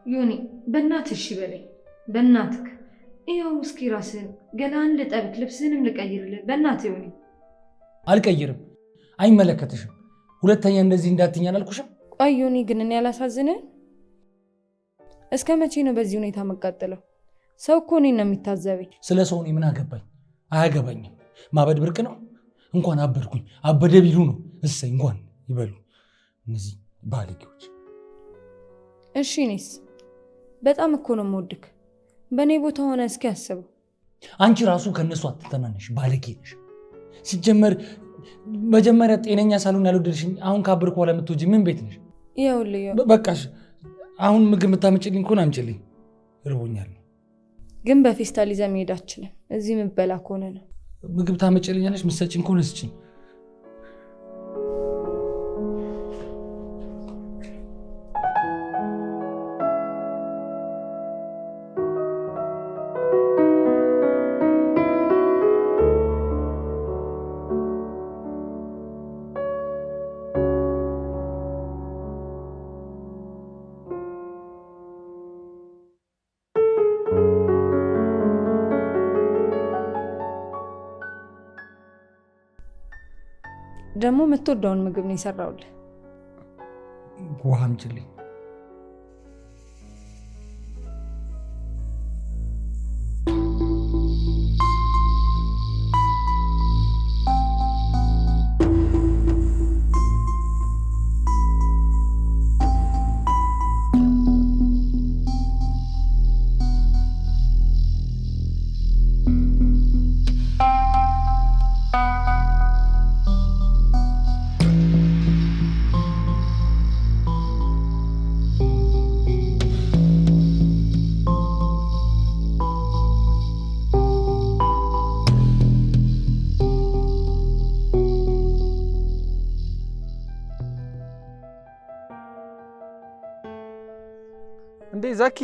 ዮኒ በእናትህ እሺ በለኝ በእናትህ ይኸው እስኪ ራስህን ገላን ልጠብቅ ልብስህንም ልቀይርልህ በእናትህ ዮኒ አልቀይርም አይመለከትሽም ሁለተኛ እንደዚህ እንዳትኛ አላልኩሽም ቆይ ዮኒ ግን እኔ ያላሳዝንህ እስከ መቼ ነው በዚህ ሁኔታ መቃጠለው ሰው እኮ እኔን ነው የሚታዘበኝ ስለ ሰው እኔ ምን አገባኝ አያገባኝም ማበድ ብርቅ ነው እንኳን አበድኩኝ አበደ ቢሉ ነው እሰይ እንኳን ይበሉ እነዚህ ባለጌዎች እሺ እኔስ በጣም እኮ ነው የምወድክ በእኔ ቦታ ሆነ እስኪ አስበው አንቺ ራሱ ከነሱ አትተናነሽ ባለጌ ነሽ ሲጀመር መጀመሪያ ጤነኛ ሳልሆን ያልወደድሽኝ አሁን ካበድኩ በኋላ የምትወጂ ምን ቤት ነሽ ይኸውልህ በቃሽ አሁን ምግብ የምታመጭልኝ ከሆነ አምጪልኝ እርቦኛል ግን በፌስታል ይዘህ መሄድ አትችልም እዚህ የምበላ ከሆነ ነው ምግብ ታመጭልኛለሽ ምሰጭኝ ከሆነ ስጭኝ ደግሞ የምትወደውን ምግብ ነው የሰራሁልህ ውሃ አምጪልኝ እንዴ ዛኪ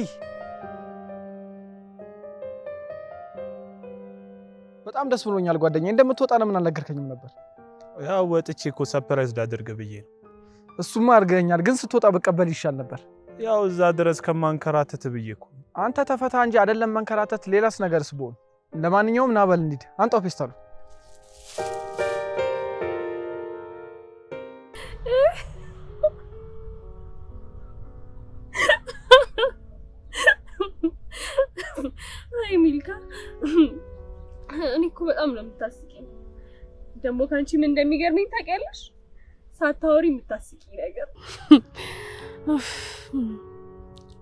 በጣም ደስ ብሎኛል ጓደኛዬ እንደምትወጣ ለምን አልነገርከኝም ነበር ያው ወጥቼ እኮ ሰርፕራይዝ ላደርግ ብዬ ነው እሱማ አድርገኛል ግን ስትወጣ በቀበል ይሻል ነበር ያው እዛ ድረስ ከማንከራተት ብዬ እኮ አንተ ተፈታ እንጂ አይደለም መንከራተት ሌላስ ነገርስ ቢሆን ለማንኛውም ና በል እንሂድ አንጣው ፌስታሉ ሚልካ እኔ እኮ በጣም ነው የምታስቂኝ ደግሞ ካንቺ ምን እንደሚገርመኝ ታውቂያለሽ ሳታወሪ የምታስቂኝ ነገር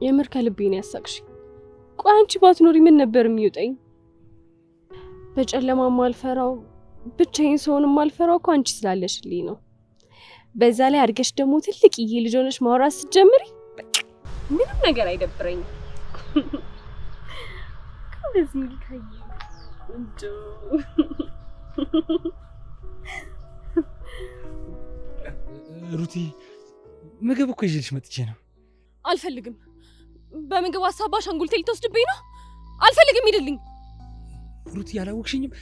የምር ከልቤ ነው ያሳቅሽኝ ቆይ አንቺ ባትኖሪ ምን ነበር የሚውጠኝ በጨለማ ማልፈራው ብቻዬን ሰውን ማልፈራው እኮ አንቺ ስላለሽልኝ ነው በዛ ላይ አድርገሽ ደግሞ ትልቅዬ ልጅ ሆነሽ ማውራት ስትጀምሪ ምንም ነገር አይደብረኝም ከዚህ ሚልካዬ እንጆ ሩቲ ምግብ እኮ ይዤልሽ መጥቼ ነው አልፈልግም በምግብ ሀሳብ አሻንጉሊቴ ልትወስድብኝ ነው አልፈልግም ሂድልኝ ሩቲ ያላወቅሽኝም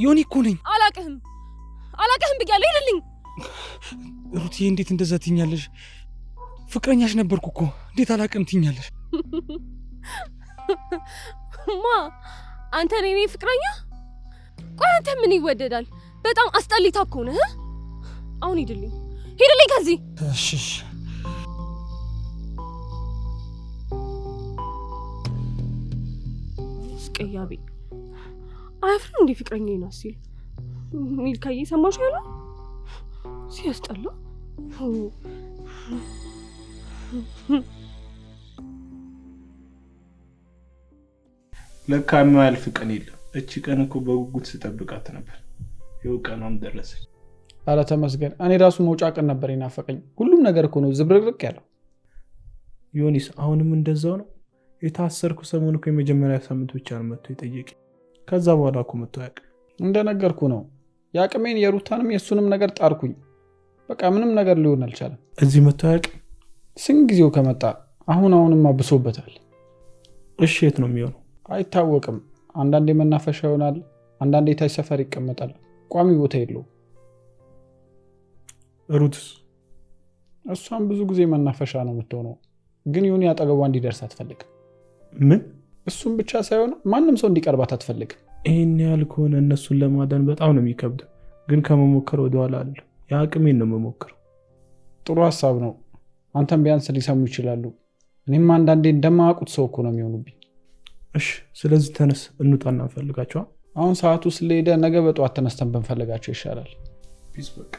ዮኒ እኮ ነኝ አላውቅህም ብያለሁ ሂድልኝ ሩቲ እንዴት እንደዛ ትኛለሽ ፍቅረኛሽ ነበርኩ እኮ እንዴት አላውቅም ትኛለሽ ማ አንተ ነኝ ፍቅረኛ ቆይ አንተ ምን ይወደዳል በጣም አስጠሊታ እኮ ነህ አሁን ሂድልኝ ከዚህ እሺ ስቀያቢ አያፍርም እንዴ ፍቅረኛዬ ነው ሲል ሚልካዬ ሰማሽ ያለው ሲያስጠላ ለካ የማያልፍ ቀን የለም እቺ ቀን እኮ በጉጉት ስጠብቃት ነበር ይኸው ቀኗም ደረሰች አረ ተመስገን እኔ ራሱ መውጫ ቀን ነበር የናፈቀኝ ሁሉም ነገር እኮ ነው ዝብርቅርቅ ያለው ዮኒስ አሁንም እንደዛው ነው የታሰርኩ ሰሞን እኮ የመጀመሪያ ሳምንት ብቻ ነው መጥቶ የጠየቀኝ ከዛ በኋላ እኮ መጥቶ ያውቅ እንደነገርኩ ነው ያቅሜን የሩታንም የሱንም ነገር ጣርኩኝ በቃ ምንም ነገር ሊሆን አልቻለም እዚህ መጥቶ ያውቅ ስንት ጊዜው ከመጣ አሁንም አብሶበታል እሺ የት ነው የሚሆነው አይታወቅም አንዳንዴ መናፈሻ ይሆናል አንዳንዴ ታይ ሰፈር ይቀመጣል ቋሚ ቦታ የለው ሩትስ እሷም ብዙ ጊዜ መናፈሻ ነው የምትሆነው ግን ዮኒ አጠገቧ እንዲደርስ አትፈልግም። ምን? እሱም ብቻ ሳይሆን ማንም ሰው እንዲቀርባት አትፈልግም። ይህን ያህል ከሆነ እነሱን ለማዳን በጣም ነው የሚከብደው። ግን ከመሞከር ወደኋላ አለ። የአቅሜን ነው መሞከር። ጥሩ ሀሳብ ነው። አንተም ቢያንስ ሊሰሙ ይችላሉ። እኔም አንዳንዴ እንደማያውቁት ሰው እኮ ነው የሚሆኑብኝ። እሺ፣ ስለዚህ ተነስ እንውጣና እንፈልጋቸው። አሁን ሰዓቱ ስለሄደ ነገ በጠዋት ተነስተን ብንፈልጋቸው ይሻላል። ፒስ በቃ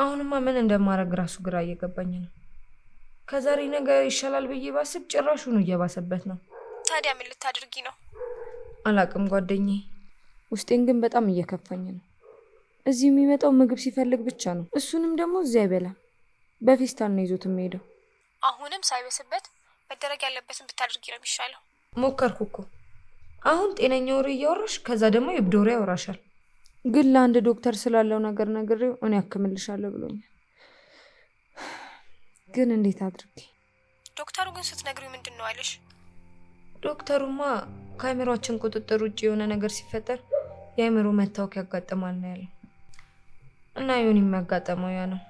አሁንማ ምን እንደማረግ ራሱ ግራ እየገባኝ ነው። ከዛሬ ነገ ይሻላል ብዬ ባስብ ጭራሹን እየባሰበት ነው። ታዲያ ምን ልታደርጊ ነው? አላቅም ጓደኛዬ፣ ውስጤን ግን በጣም እየከፋኝ ነው። እዚህ የሚመጣው ምግብ ሲፈልግ ብቻ ነው። እሱንም ደግሞ እዚህ አይበላም። በፌስታል ነው ይዞት የሚሄደው። አሁንም ሳይበስበት መደረግ ያለበትን ብታደርጊ ነው የሚሻለው። ሞከርኩ እኮ። አሁን ጤነኛ ወሬ እያወራሽ ከዛ ደግሞ የእብድ ወሬ ያወራሻል። ግን ለአንድ ዶክተር ስላለው ነገር ነግሬው እኔ አክምልሻለሁ ብሎኛል። ግን እንዴት አድርጌ? ዶክተሩ ግን ስትነግሪው ምንድን ነው አለሽ? ዶክተሩማ ከአእምሯችን ቁጥጥር ውጭ የሆነ ነገር ሲፈጠር የአእምሮ መታወክ ያጋጥማል ነው ያለው። እና ዮኒ የሚያጋጠመው ያ ነው።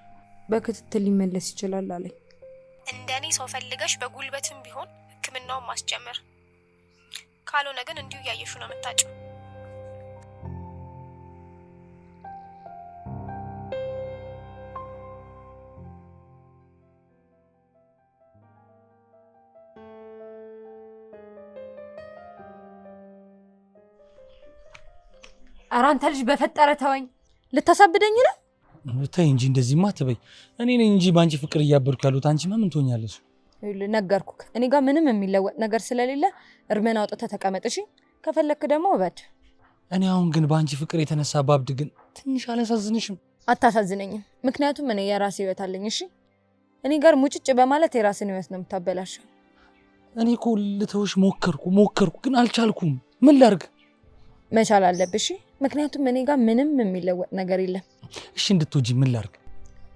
በክትትል ሊመለስ ይችላል አለኝ። እንደኔ ሰው ፈልገሽ በጉልበትም ቢሆን ሕክምናውን ማስጀመር፣ ካልሆነ ግን እንዲሁ እያየሹ ነው የምታጭው። ኧረ አንተ ልጅ በፈጠረ ተወኝ። ልታሳብደኝ ነው? ተይ እንጂ እንደዚህማ አትበይ። እኔ ነኝ እንጂ በአንቺ ፍቅር እያበድኩ ያሉት። አንቺማ ምን ትሆኛለሽ? ነገርኩህ። እኔ ጋር ምንም የሚለወጥ ነገር ስለሌለ እርሜን አውጥተህ ተቀመጥ እሺ? ከፈለክ ደግሞ እበድ። እኔ አሁን ግን በአንቺ ፍቅር የተነሳ ባብድ ግን ትንሽ አላሳዝንሽም? አታሳዝነኝም። ምክንያቱም እኔ የራሴ ህይወት አለኝ። እሺ? እኔ ጋር ሙጭጭ በማለት የራስን ህይወት ነው የምታበላሸው። እኔ እኮ ልተውሽ ሞከርኩ ግን አልቻልኩም። ምን ላድርግ? መቻል አለብሽ። ምክንያቱም እኔ ጋር ምንም የሚለወጥ ነገር የለም። እሺ እንድትወጂ ምን ላድርግ?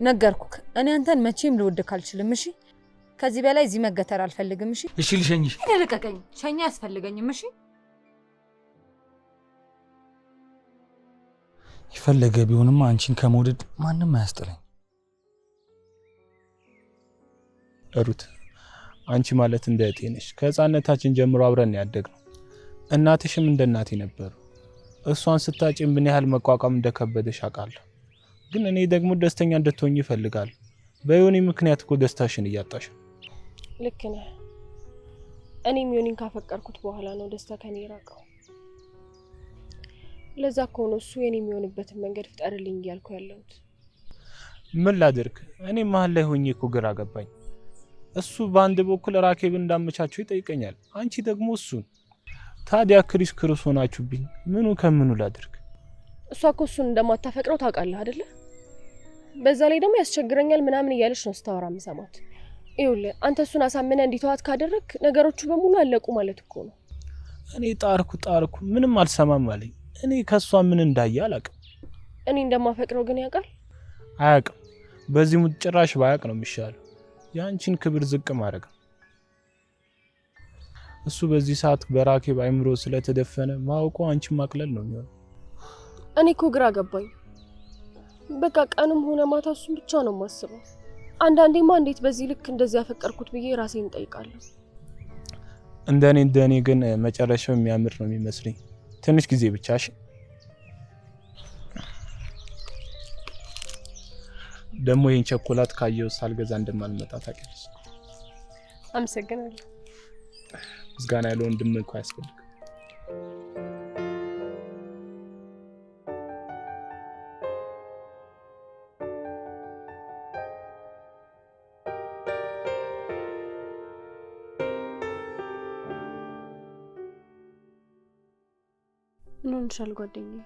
ነገርኩህ። እኔ አንተን መቼም ልወድክ አልችልም። እሺ? ከዚህ በላይ እዚህ መገተር አልፈልግም። እሺ? እሺ ልሸኝሽ። እኔ ልቀቀኝ። ሸኛ አያስፈልገኝም። እሺ? የፈለገ ቢሆንም አንቺን ከመውደድ ማንም አያስጥለኝ። ሩት፣ አንቺ ማለት እንደ እህቴ ነሽ። ከህፃነታችን ጀምሮ አብረን ያደግነው። እናትሽም እንደ እናቴ ነበሩ። እሷን ስታጭ ምን ያህል መቋቋም እንደከበደሽ አውቃለሁ። ግን እኔ ደግሞ ደስተኛ እንድትሆኝ እፈልጋለሁ። በዮኒ ምክንያት እኮ ደስታሽን እያጣሽ። ልክ ነህ። እኔም ዮኒን ካፈቀርኩት በኋላ ነው ደስታ ከኔ የራቀው። ለዛ እኮ ነው እሱ የኔ የሚሆንበትን መንገድ ፍጠርልኝ እያልኩ ያለሁት። ምን ላድርግ? እኔ መሀል ላይ ሆኜ እኮ ግራ ገባኝ። እሱ በአንድ በኩል ራኬብን እንዳመቻቸው ይጠይቀኛል፣ አንቺ ደግሞ እሱን። ታዲያ ክሪስ ክሩስ ሆናችሁብኝ። ምኑ ከምኑ ላድርግ? እሷ እኮ እሱን እንደማታፈቅረው ታውቃለህ አይደለ? በዛ ላይ ደግሞ ያስቸግረኛል ምናምን እያለች ነው ስታወራ የምሰማት። ይኸውልህ አንተ እሱን አሳምነ እንዲተዋት ካደረግ ነገሮቹ በሙሉ አለቁ ማለት እኮ ነው። እኔ ጣርኩ ምንም አልሰማም አለኝ። እኔ ከሷ ምን እንዳየ አላውቅም። እኔ እንደማፈቅረው ግን ያውቃል? አያውቅም። በዚህ ሙድ ጭራሽ ባያውቅ ነው የሚሻለው። የአንቺን ክብር ዝቅ ማድረግ። እሱ በዚህ ሰዓት በራኬብ አይምሮ ስለተደፈነ ማውቆ አንቺን ማቅለል ነው የሚሆነው። እኔ እኮ ግራ ገባኝ። በቃ ቀንም ሆነ ማታ እሱን ብቻ ነው የማስበው። አንዳንዴማ እንዴት በዚህ ልክ እንደዚህ ያፈቀርኩት ብዬ ራሴን እጠይቃለሁ። እንደኔ ግን መጨረሻው የሚያምር ነው የሚመስለኝ። ትንሽ ጊዜ ብቻ እሺ። ደግሞ ይሄን ቸኮላት ካየው ሳልገዛ እንደማልመጣ ታውቂያለሽ። አመሰግናለሁ። ምስጋና ያለው ወንድም እኮ ያስፈልግ። ምን ሆንሻል ጓደኛዬ?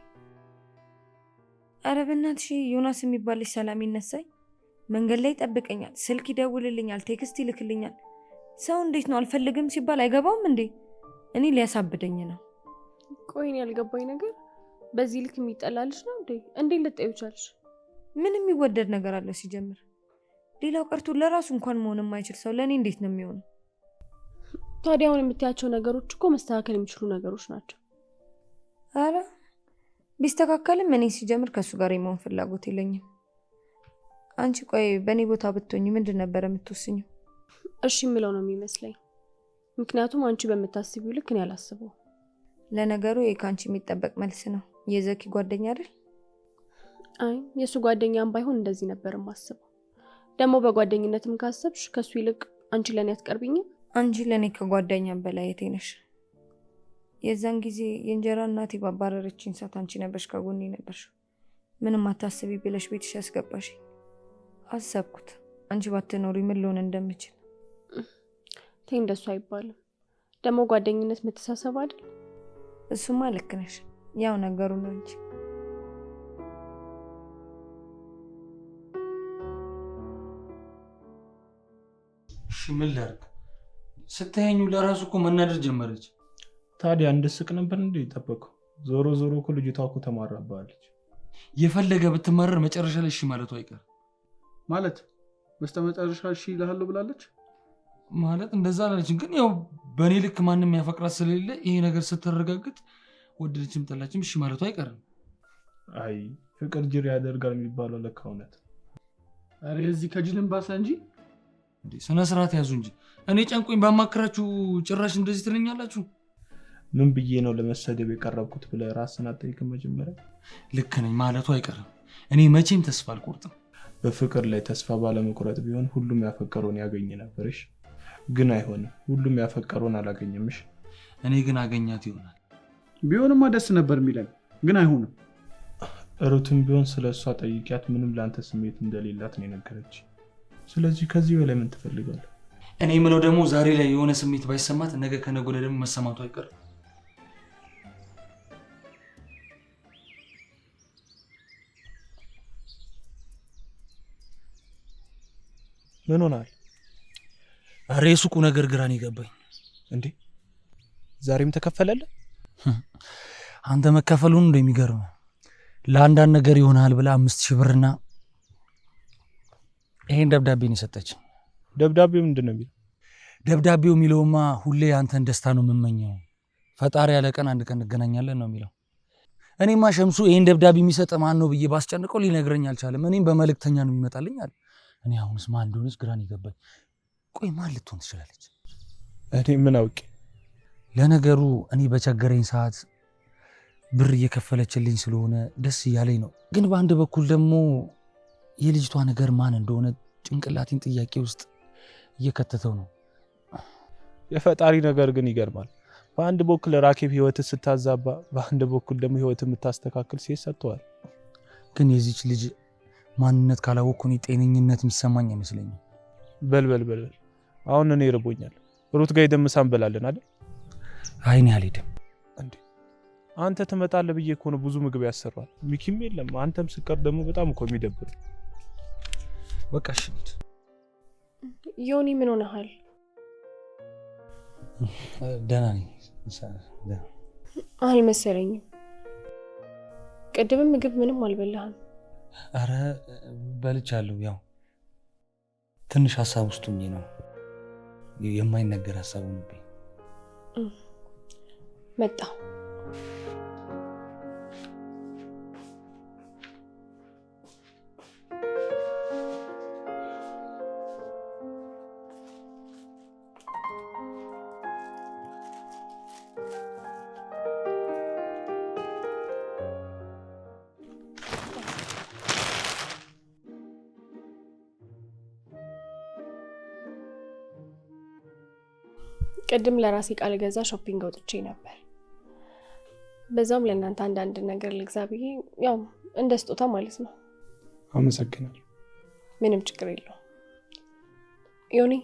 ኧረ በእናትሽ ዮናስ የሚባል ልጅ ሰላም ይነሳኝ። መንገድ ላይ ይጠብቀኛል፣ ስልክ ይደውልልኛል፣ ቴክስት ይልክልኛል። ሰው እንዴት ነው አልፈልግም ሲባል አይገባውም እንዴ? እኔ ሊያሳብደኝ ነው። ቆይ እኔ ያልገባኝ ነገር በዚህ ልክ የሚጠላልሽ ነው እንዴ? እንዴት ልጠይው ቻልሽ? ምን የሚወደድ ነገር አለው ሲጀምር? ሌላው ቀርቶ ለራሱ እንኳን መሆን የማይችል ሰው ለእኔ እንዴት ነው የሚሆነው? ታዲያ አሁን የምታያቸው ነገሮች እኮ መስተካከል የሚችሉ ነገሮች ናቸው። አረ ቢስተካከልም እኔ ሲጀምር ከሱ ጋር የመሆን ፍላጎት የለኝም። አንቺ ቆይ በእኔ ቦታ ብትሆኚ ምንድን ነበር የምትወስኚው? እሺ የምለው ነው የሚመስለኝ። ምክንያቱም አንቺ በምታስቢው ልክ እኔ አላስበው። ለነገሩ ይሄ ከአንቺ የሚጠበቅ መልስ ነው። የዘኪ ጓደኛ አይደል? አይ የእሱ ጓደኛም ባይሆን እንደዚህ ነበር የማስበው። ደግሞ በጓደኝነትም ካሰብሽ ከሱ ይልቅ አንቺ ለእኔ አትቀርቢኝም? አንቺ ለእኔ ከጓደኛም በላይ እህቴ ነሽ። የዛን ጊዜ የእንጀራ እናቴ ባባረረችኝ ሰዓት አንቺ ነበርሽ ከጎኔ ነበርሽ። ምንም አታስቢ ብለሽ ቤትሽ ያስገባሽ። አሰብኩት አንቺ ባትኖሪ ምን ልሆን እንደምችል። ተይ እንደሱ አይባልም። ደግሞ ጓደኝነት መተሳሰብ አይደል? እሱማ ልክ ነሽ። ያው ነገሩ ነው እንጂ እሺ ምን ላድርግ? ስታየኝ ለራሱ እኮ መናደር ጀመረች። ታዲያ እንድስቅ ነበር እንዴ የጠበቀው? ዞሮ ዞሮ እኮ ልጅቷ እኮ ተማራባለች። የፈለገ ብትማረር መጨረሻ ላይ እሺ ማለቱ አይቀር ማለት በስተመጨረሻ እሺ ይልሃለሁ ብላለች። ማለት እንደዛ አላለችም፣ ግን ያው በእኔ ልክ ማንም ያፈቅራት ስለሌለ ይሄ ነገር ስትረጋግጥ ወደደችም ጠላችም እሺ ማለቱ አይቀርም። አይ ፍቅር ጅር ያደርጋል የሚባለው ለካ እውነት። አረ እዚህ ከጅልም ባሰ እንጂ ስነ ስርዓት ያዙ እንጂ እኔ ጨንቆኝ ባማክራችሁ ጭራሽ እንደዚህ ትለኛላችሁ። ምን ብዬ ነው ለመሰደብ የቀረብኩት ብለህ ራስን አትጠይቅም? መጀመሪያ ልክ ነኝ ማለቱ አይቀርም። እኔ መቼም ተስፋ አልቆርጥም። በፍቅር ላይ ተስፋ ባለመቁረጥ ቢሆን ሁሉም ያፈቀረውን ያገኝ ነበርሽ። ግን አይሆንም፣ ሁሉም ያፈቀረውን አላገኘምሽ። እኔ ግን አገኛት ይሆናል። ቢሆንማ ደስ ነበር የሚለን፣ ግን አይሆንም። ሩትም ቢሆን ስለሷ ጠይቂያት ምንም ላንተ ስሜት እንደሌላት ነው የነገረች። ስለዚህ ከዚህ በላይ ምን ትፈልጋለህ? እኔ ምለው ደግሞ ዛሬ ላይ የሆነ ስሜት ባይሰማት ነገ ከነገ ወዲያ ደግሞ መሰማቱ አይቀርም። ምን ሆናል? አሬ ሱቁ ነገር ግራን ይገባኝ እንዴ። ዛሬም ተከፈለልህ? አንተ መከፈሉን እንደሚገርም ለአንዳንድ ነገር ይሆናል ብላ 5000 ብርና ይሄን ደብዳቤን የሰጠች። ደብዳቤው ምንድነው የሚለው? ደብዳቤው የሚለውማ ሁሌ አንተን ደስታ ነው የምመኘው፣ ፈጣሪ ያለ ቀን አንድ ቀን እንገናኛለን ነው የሚለው። እኔማ ሸምሱ ይሄን ደብዳቤ የሚሰጥ ማን ነው ብዬ ባስጨንቀው ሊነግረኝ አልቻለም። እኔም በመልእክተኛ ነው የሚመጣልኝ አለ። እኔ አሁንስ ማን እንደሆነች ግራን ይገባኝ። ቆይ ማን ልትሆን ትችላለች? እኔ ምን አውቄ። ለነገሩ እኔ በቸገረኝ ሰዓት ብር እየከፈለችልኝ ስለሆነ ደስ እያለኝ ነው። ግን በአንድ በኩል ደግሞ የልጅቷ ነገር ማን እንደሆነ ጭንቅላቴን ጥያቄ ውስጥ እየከተተው ነው። የፈጣሪ ነገር ግን ይገርማል። በአንድ በኩል ራኬብ ህይወት ስታዛባ፣ በአንድ በኩል ደግሞ ህይወት የምታስተካክል ሴት ሰጥተዋል። ግን የዚች ልጅ ማንነት ካላወቅኩ እኔ ጤነኝነት የሚሰማኝ አይመስለኝም። በል አሁን እኔ ርቦኛል። ሩት ጋር ሄደን ምሳ እንበላለን አይደል? አይ እኔ አልሄድም። እንዴ አንተ ትመጣለህ ብዬ እኮ ነው ብዙ ምግብ ያሰራል። ሚኪም የለም፣ አንተም ስቀር ደግሞ በጣም እኮ የሚደብር። በቃ እሺ እንሂድ። ዮኒ ምን ሆነሃል? ደህና ነኝ። አልመሰለኝም። ቅድምም ምግብ ምንም አልበላህም። አረ በልቻለሁ። ያው ትንሽ ሀሳብ ውስጥ ሆኜ ነው፣ የማይነገር ሀሳብ ሆነብኝ። መጣ ቅድም ለራሴ ቃል ገዛ ሾፒንግ ወጥቼ ነበር። በዛም ለእናንተ አንዳንድ ነገር ልግዛ ብዬ ያው እንደ ስጦታ ማለት ነው። አመሰግናለሁ። ምንም ችግር የለውም። ዮኒ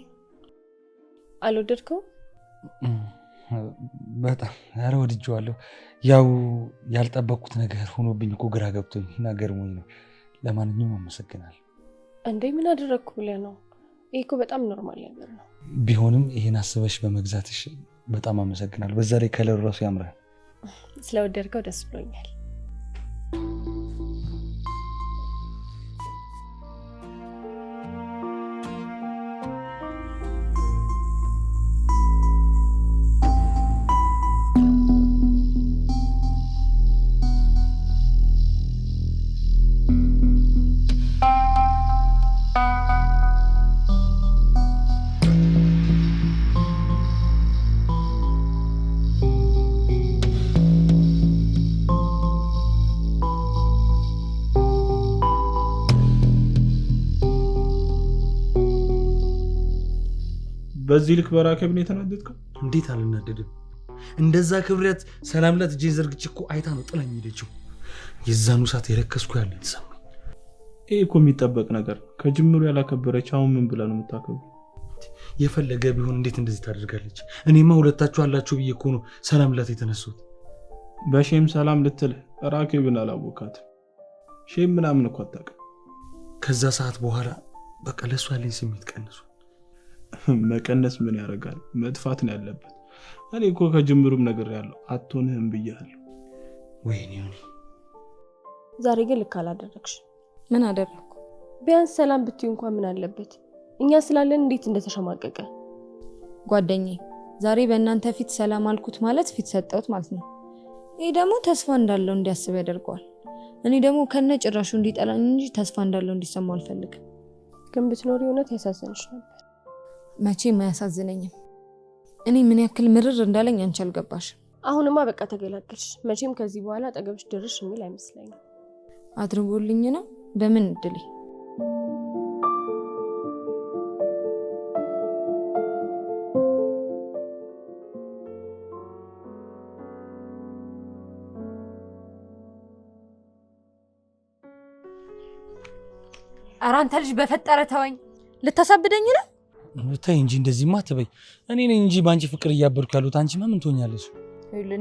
አልወደድከው? በጣም ኧረ ወድጄዋለሁ። ያው ያልጠበቅኩት ነገር ሆኖብኝ እኮ ግራ ገብቶኝ እና ገርሞኝ ነው። ለማንኛውም አመሰግናለሁ። እንዴ ምን አደረግኩ ብለህ ነው? ይሄ እኮ በጣም ኖርማል ነገር ነው። ቢሆንም ይሄን አስበሽ በመግዛትሽ በጣም አመሰግናለሁ። በዛ ላይ ከለሩ ራሱ ያምራል። ስለወደድከው ደስ ብሎኛል። በዚህ ልክ በራከብ ነው የተናደድከው? እንዴት አልናደድም? እንደዛ ክብረት ሰላምላት እጄን ዘርግቼ እኮ አይታ ነው ጥላኝ ሄደችው። የዛኑ ሰዓት የረከስኩ ያለ ተሰማኝ። ይሄ እኮ የሚጠበቅ ነገር ነው። ከጅምሩ ያላከበረች አሁን ምን ብላ ነው የምታከብረው? የፈለገ ቢሆን እንዴት እንደዚህ ታደርጋለች? እኔማ ሁለታችሁ አላችሁ ብዬ እኮ ነው ሰላምላት የተነሱት። በሼም ሰላም ልትል ራከብን አላወቃትም። ሼም ምናምን እኮ አታውቅም። ከዛ ሰዓት በኋላ በቃ ለሷ ያለኝ ስሜት ቀንሷል። መቀነስ ምን ያደርጋል? መጥፋት ነው ያለበት። እኔ እኮ ከጅምሩም ነገር ያለው አትሆንህም ብያለሁ። ወይኔ ዛሬ ግን ልክ አላደረግሽ። ምን አደረኩ? ቢያንስ ሰላም ብትዩ እንኳን ምን አለበት? እኛ ስላለን እንዴት እንደተሸማቀቀ። ጓደኛዬ ዛሬ በእናንተ ፊት ሰላም አልኩት ማለት ፊት ሰጠሁት ማለት ነው። ይሄ ደግሞ ተስፋ እንዳለው እንዲያስብ ያደርገዋል። እኔ ደግሞ ከነጭራሹ እንዲጠላኝ እንጂ ተስፋ እንዳለው እንዲሰማው አልፈልግም። ግን ብትኖሪ እውነት ያሳዝንሽ ነበር። መቼም አያሳዝነኝም። እኔ ምን ያክል ምርር እንዳለኝ አንቺ አልገባሽ። አሁንማ በቃ ተገላገልሽ። መቼም ከዚህ በኋላ አጠገብሽ ድርሽ የሚል አይመስለኝም። አድርጎልኝ ነው በምን እድሌ። ኧረ አንተ ልጅ በፈጠረ ተወኝ። ልታሳብደኝ ነው? ተይ እንጂ እንደዚህማ አትበይ። እኔ ነኝ እንጂ ባንቺ ፍቅር እያበርኩ ያሉት። አንቺ ምን ትሆኛለሽ?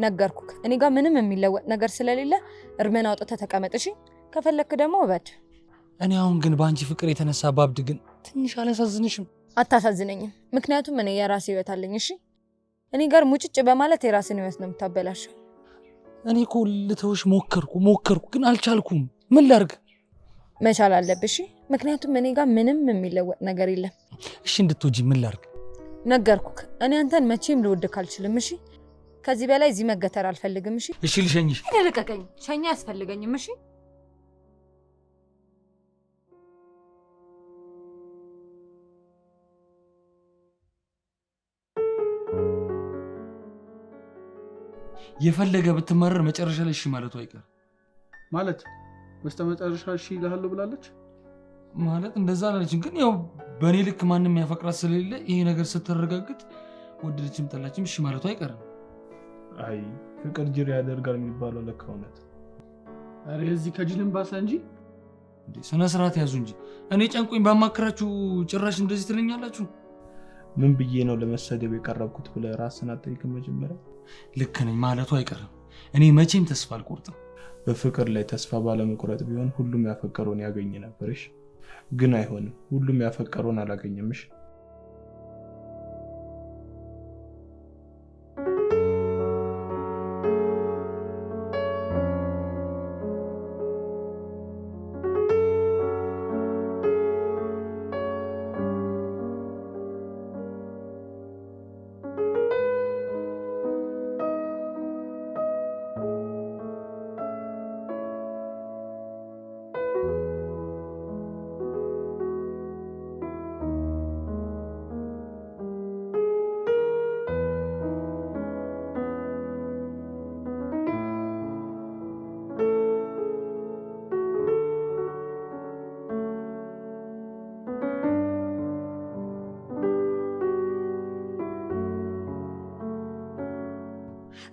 ነገርኩክ። እኔ ጋር ምንም የሚለወጥ ነገር ስለሌለ እርሜን አውጥተህ ተቀመጥ እሺ። ከፈለክ ደግሞ እበድ። እኔ አሁን ግን ባንቺ ፍቅር የተነሳ ባብድ ግን ትንሽ አላሳዝንሽም? አታሳዝነኝም። ምክንያቱም እኔ የራሴ ህይወት አለኝ እሺ። እኔ ጋር ሙጭጭ በማለት የራስን ህይወት ነው የምታበላሸው። እኔ እኮ ልተውሽ ሞከርኩ ግን አልቻልኩም። ምን ላድርግ? መቻል አለብሽ። ምክንያቱም እኔ ጋር ምንም የሚለወጥ ነገር የለም። እሺ እንድትወጂ ምን ላድርግ? ነገርኩክ። እኔ አንተን መቼም ልወድክ አልችልም እሺ። ከዚህ በላይ እዚህ መገተር አልፈልግም እሺ። እሺ ልሸኝሽ። ልቀቀኝ። ሸኛ አያስፈልገኝም እሺ። የፈለገ ብትመረር መጨረሻ ላይ እሺ ማለቱ አይቀር ማለት በስተመጨረሻ እሺ ይልሃለሁ ብላለች። ማለት እንደዛ አላለችም፣ ግን ያው በእኔ ልክ ማንም ያፈቅራት ስለሌለ ይሄ ነገር ስትረጋግጥ ወደደችም ጠላችም እሺ ማለቱ አይቀርም። አይ ፍቅር ጅር ያደርጋል የሚባለው ለካ እውነት። አረ እዚህ ከጅልም ባሰ እንጂ። ስነ ስርዓት ያዙ እንጂ እኔ ጨንቆኝ ባማከራችሁ ጭራሽ እንደዚህ ትለኛላችሁ። ምን ብዬ ነው ለመሰደብ የቀረብኩት ብለህ ራስን አትጠይቅም? መጀመሪያ ልክ ነኝ ማለቱ አይቀርም። እኔ መቼም ተስፋ አልቆርጥም። በፍቅር ላይ ተስፋ ባለመቁረጥ ቢሆን ሁሉም ያፈቀረውን ያገኝ ነበርሽ። ግን አይሆንም። ሁሉም ያፈቀረውን አላገኘምሽ።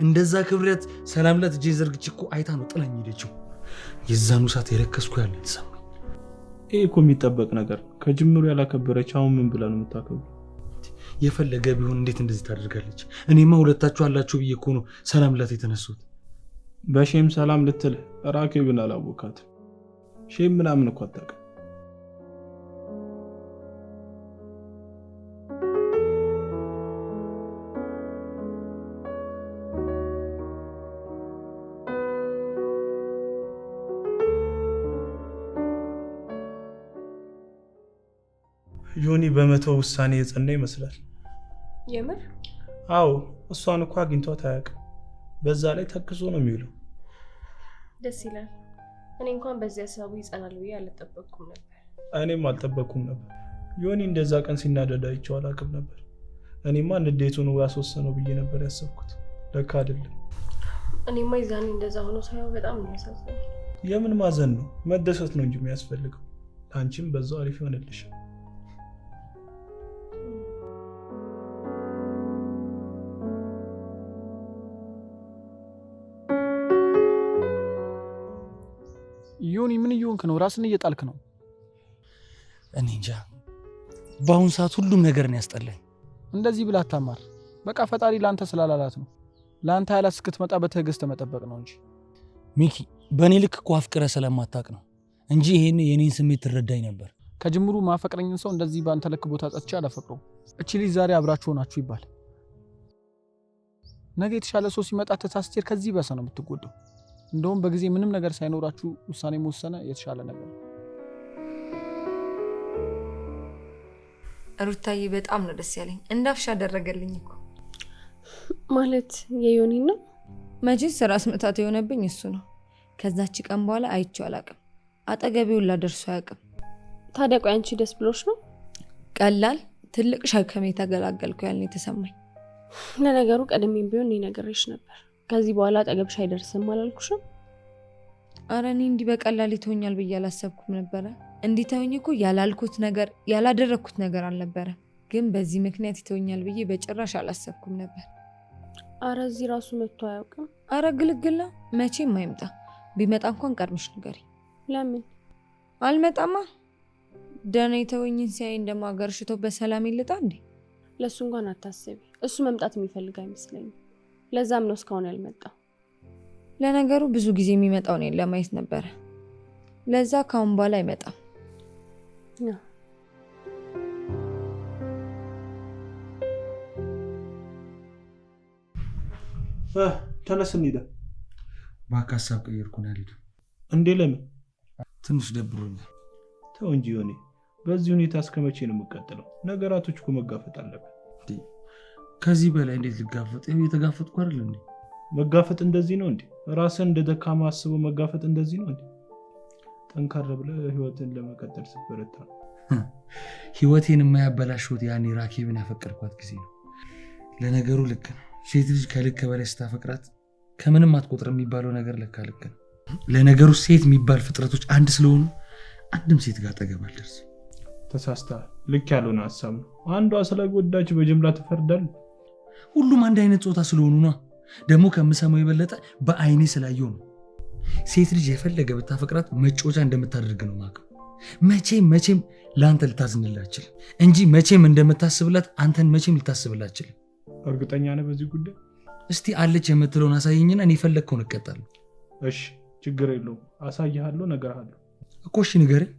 እንደዛ ክብረት ሰላምላት እጄ ዘርግቼ እኮ አይታ ነው ጥላኝ ሄደችው። የዛኑ ሰዓት የረከስኩ ያለ ተሰማኝ። ይሄ እኮ የሚጠበቅ ነገር ከጅምሩ ያላከበረች አሁን ምን ብላ ነው የምታከብረው? የፈለገ ቢሆን እንዴት እንደዚህ ታደርጋለች? እኔማ ሁለታችሁ አላችሁ ብዬ እኮ ነው ሰላምላት የተነሱት። በሼም ሰላም ልትል ራኬብን አላወቃትም። ሼም ምናምን እኮ አታውቅም። ዮኒ በመተው ውሳኔ የጸና ይመስላል። የምር? አዎ፣ እሷን እኮ አግኝቷት አያውቅም። በዛ ላይ ተክዞ ነው የሚውለው። ደስ ይላል። እኔ እንኳን በዚህ ሀሳቡ ይጸናል ብዬ አልጠበቅኩም ነበር። እኔም አልጠበቅኩም ነበር። ዮኒ እንደዛ ቀን ሲናደድ አይቼው አላውቅም ነበር። እኔማ ንዴቱን ያስወሰነው ብዬ ነበር ያሰብኩት። ለካ አይደለም። እኔማ ይዛኔ እንደዛ ሆኖ ሳይሆን በጣም ነው ያሳዝነኝ። የምን ማዘን ነው? መደሰት ነው እንጂ የሚያስፈልገው። አንቺም በዛው አሪፍ ይሆንልሻል። ዮኒ ምን እየሆንክ ነው? ራስን እየጣልክ ነው። እኔ እንጃ። በአሁን ሰዓት ሁሉም ነገር ነው ያስጠላኝ። እንደዚህ ብላ አታማር። በቃ ፈጣሪ ላንተ ስላላላት ነው። ላንተ ያላት እስክትመጣ በትዕግስት መጠበቅ ነው እንጂ። ሚኪ በእኔ ልክ እኮ አፍቅረ ስለማታውቅ ነው እንጂ ይሄን የኔን ስሜት ትረዳኝ ነበር። ከጅምሩ ማፈቅረኝን ሰው እንደዚህ ባንተ ልክ ቦታ ጸጥቼ አላፈቅረውም። እቺ ልጅ ዛሬ አብራችሁ ሆናችሁ ይባል፣ ነገ የተሻለ ሰው ሲመጣ ተሳስቴር ከዚህ በሰ ነው የምትጎዳው። እንደውም በጊዜ ምንም ነገር ሳይኖራችሁ ውሳኔ መወሰነ የተሻለ ነገር ነው። ሩታዬ በጣም ነው ደስ ያለኝ። እንዳፍሽ አደረገልኝ እኮ። ማለት የዮኒ ነው? መቼስ ራስ ምታት የሆነብኝ እሱ ነው። ከዛች ቀን በኋላ አይቼው አላውቅም። አጠገቤው ላደርሱ አያውቅም። ታዲያ ቆይ አንቺ ደስ ብሎሽ ነው? ቀላል ትልቅ ሸክም የተገላገልኩ ያልን የተሰማኝ። ለነገሩ ቀድሜም ቢሆን ነገርሽ ነበር። ከዚህ በኋላ አጠገብሽ አይደርስም አላልኩሽም? አረ እኔ እንዲህ በቀላል ይተውኛል ብዬ አላሰብኩም ነበረ። እንዲተውኝ እኮ ያላልኩት ነገር ያላደረኩት ነገር አልነበረ። ግን በዚህ ምክንያት ይተውኛል ብዬ በጭራሽ አላሰብኩም ነበር። አረ እዚህ ራሱ መጥቶ አያውቅም። አረ ግልግላ መቼም አይምጣ። ቢመጣ እንኳን ቀድመሽ ንገሪ። ለምን አልመጣማ? ደህና የተወኝን ሲያይ እንደማገርሽቶ በሰላም ይልጣ እንዴ? ለሱ እንኳን አታስቢ። እሱ መምጣት የሚፈልግ አይመስለኝም። ለዛም ነው እስካሁን ያልመጣው። ለነገሩ ብዙ ጊዜ የሚመጣው እኔን ለማየት ነበረ። ለዛ ካሁን በኋላ አይመጣም። ተነስ እንሂድ። እባክህ ሀሳብ ቀየርኩ ነው ያልሄድኩት። እንዴ ለምን? ትንሽ ደብሮኛል። ተው እንጂ ዮኒ፣ በዚህ ሁኔታ እስከ መቼ ነው የምቀጥለው? ነገራቶች እኮ መጋፈጥ አለበት። ከዚህ በላይ እንዴት ልጋፈጥ? ይኸው እየተጋፈጥኩ አይደል እንዴ? መጋፈጥ እንደዚህ ነው እንዴ? ራስን እንደ ደካማ አስበው መጋፈጥ እንደዚህ ነው እንዴ? ጠንካራ ብለህ ህይወትን ለመቀጠል ስትበረታ ነው። ህይወቴን የማያበላሽት ያኔ ራኬብን ያፈቀርኳት ጊዜ ነው። ለነገሩ ልክ ነው። ሴት ልጅ ከልክ በላይ ስታፈቅራት ከምንም አትቆጥር የሚባለው ነገር ለካ ልክ ነው። ለነገሩ ሴት የሚባል ፍጥረቶች አንድ ስለሆኑ አንድም ሴት ጋር አጠገብ አልደርስም። ተሳስተሃል። ልክ ያልሆነ ሀሳብ ነው። አንዷ ስለጎዳች በጅምላ ትፈርዳል። ሁሉም አንድ አይነት ጾታ ስለሆኑ ነው። ደግሞ ከምሰማው የበለጠ በአይኔ ስላየው ነው። ሴት ልጅ የፈለገ ብታፈቅራት መጮቻ እንደምታደርግ ነው ማቀው። መቼም ለአንተ ልታዝንላችል እንጂ መቼም እንደምታስብላት አንተን መቼም ልታስብላችል። እርግጠኛ ነህ በዚህ ጉዳይ? እስቲ አለች የምትለውን አሳየኝና እኔ ፈለግከውን እቀጣለሁ። እሺ ችግር የለውም፣ አሳይሃለሁ፣ እነግርሃለሁ እኮ። እሺ ንገረኝ።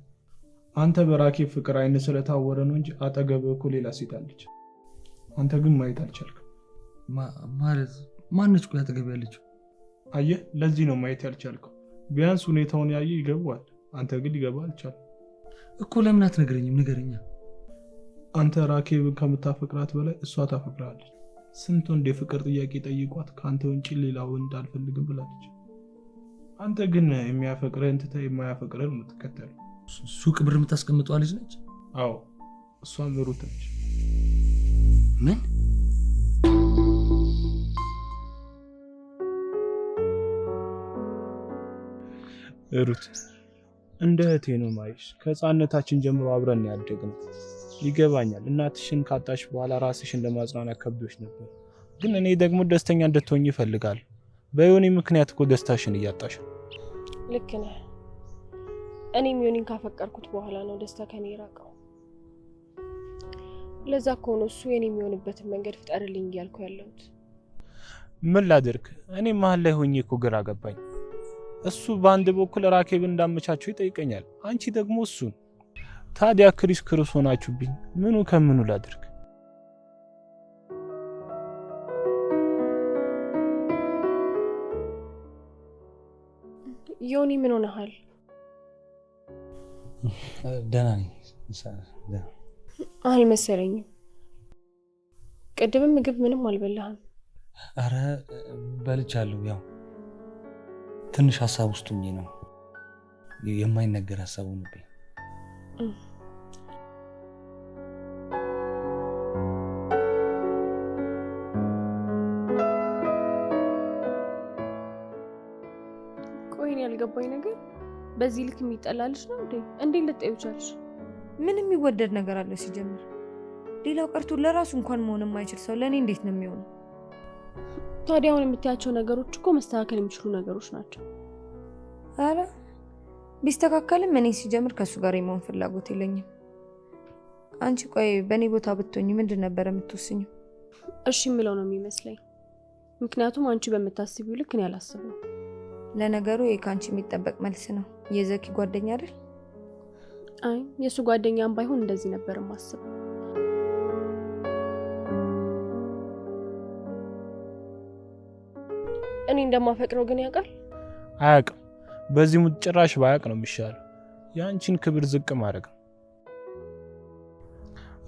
አንተ በራኬብ ፍቅር አይን ስለታወረ ነው እንጂ አጠገብህ እኮ ሌላ ሴት አለች። አንተ ግን ማየት አልቻልክም። ማለት ማነች? ቆይ አጠገብ ያለችው? አየህ፣ ለዚህ ነው ማየት ያልቻልከው። ቢያንስ ሁኔታውን ያየ ይገባዋል። አንተ ግን ሊገባ አልቻልም እኮ። ለምን አትነግረኝም? ንገረኛ። አንተ ራኬብን ከምታፈቅራት በላይ እሷ ታፈቅራለች። ስንት ወንድ የፍቅር ጥያቄ ጠይቋት ከአንተ ውጭ ሌላ ወንድ አልፈልግም ብላለች። አንተ ግን የሚያፈቅረህን ትተህ የማያፈቅረህን የምትከተለው። ሱቅ ብር የምታስቀምጠዋ ልጅ ነች? አዎ፣ እሷም ሩት ነች። ምን? ሩት እንደ እህቴ ነው ማይሽ። ከህፃንነታችን ጀምሮ አብረን ያደግነው። ይገባኛል። እናትሽን ካጣሽ በኋላ ራስሽን ለማጽናናት ከብዶሽ ነበር። ግን እኔ ደግሞ ደስተኛ እንድትሆኚ እፈልጋለሁ። በዮኒ ምክንያት እኮ ደስታሽን እያጣሽ። ልክ ነህ። እኔም ዮኒን ካፈቀርኩት በኋላ ነው ደስታ ከኔ የራቀው። ለዛ እኮ ነው እሱ የኔ የሚሆንበትን መንገድ ፍጠርልኝ እያልኩ ያለሁት። ምን ላድርግ? እኔ መሀል ላይ ሆኜ እኮ ግራ ገባኝ። እሱ በአንድ በኩል ራኬብ እንዳመቻቸው ይጠይቀኛል፣ አንቺ ደግሞ እሱን። ታዲያ ክሪስ ሆናችሁብኝ። ምኑ ከምኑ ላድርግ? ዮኒ ምን ሆነሃል? ደህና ነኝ። አልመሰለኝም። ቅድምም ምግብ ምንም አልበላህም። አረ በልቻለሁ። ያው ትንሽ ሀሳብ ውስጥ ሆኜ ነው። የማይነገር ሀሳብ ሆነብኝ። ቆይ ያልገባኝ ነገር በዚህ ልክ የሚጠላልሽ ነው እንዴ? እንዴት ልትጠይው ቻልሽ? ምን የሚወደድ ነገር አለው ሲጀምር? ሌላው ቀርቶ ለራሱ እንኳን መሆን የማይችል ሰው ለእኔ እንዴት ነው የሚሆነው? ታዲያ አሁን የምታያቸው ነገሮች እኮ መስተካከል የሚችሉ ነገሮች ናቸው። አረ ቢስተካከልም እኔ ሲጀምር ከሱ ጋር የመሆን ፍላጎት የለኝም። አንቺ ቆይ በእኔ ቦታ ብትሆኚ ምንድን ነበር የምትወስኚው? እሺ የምለው ነው የሚመስለኝ። ምክንያቱም አንቺ በምታስቢው ልክ እኔ አላስብም። ለነገሩ ይሄ ከአንቺ የሚጠበቅ መልስ ነው። የዘኪ ጓደኛ አይደል? አይ የእሱ ጓደኛም ባይሆን እንደዚህ ነበር የማስበው። እኔ እንደማፈቅረው ግን ያውቃል? አያውቅም። በዚህ ሙድ ጭራሽ ባያውቅ ነው የሚሻለው። የአንቺን ክብር ዝቅ ማድረግ ነው።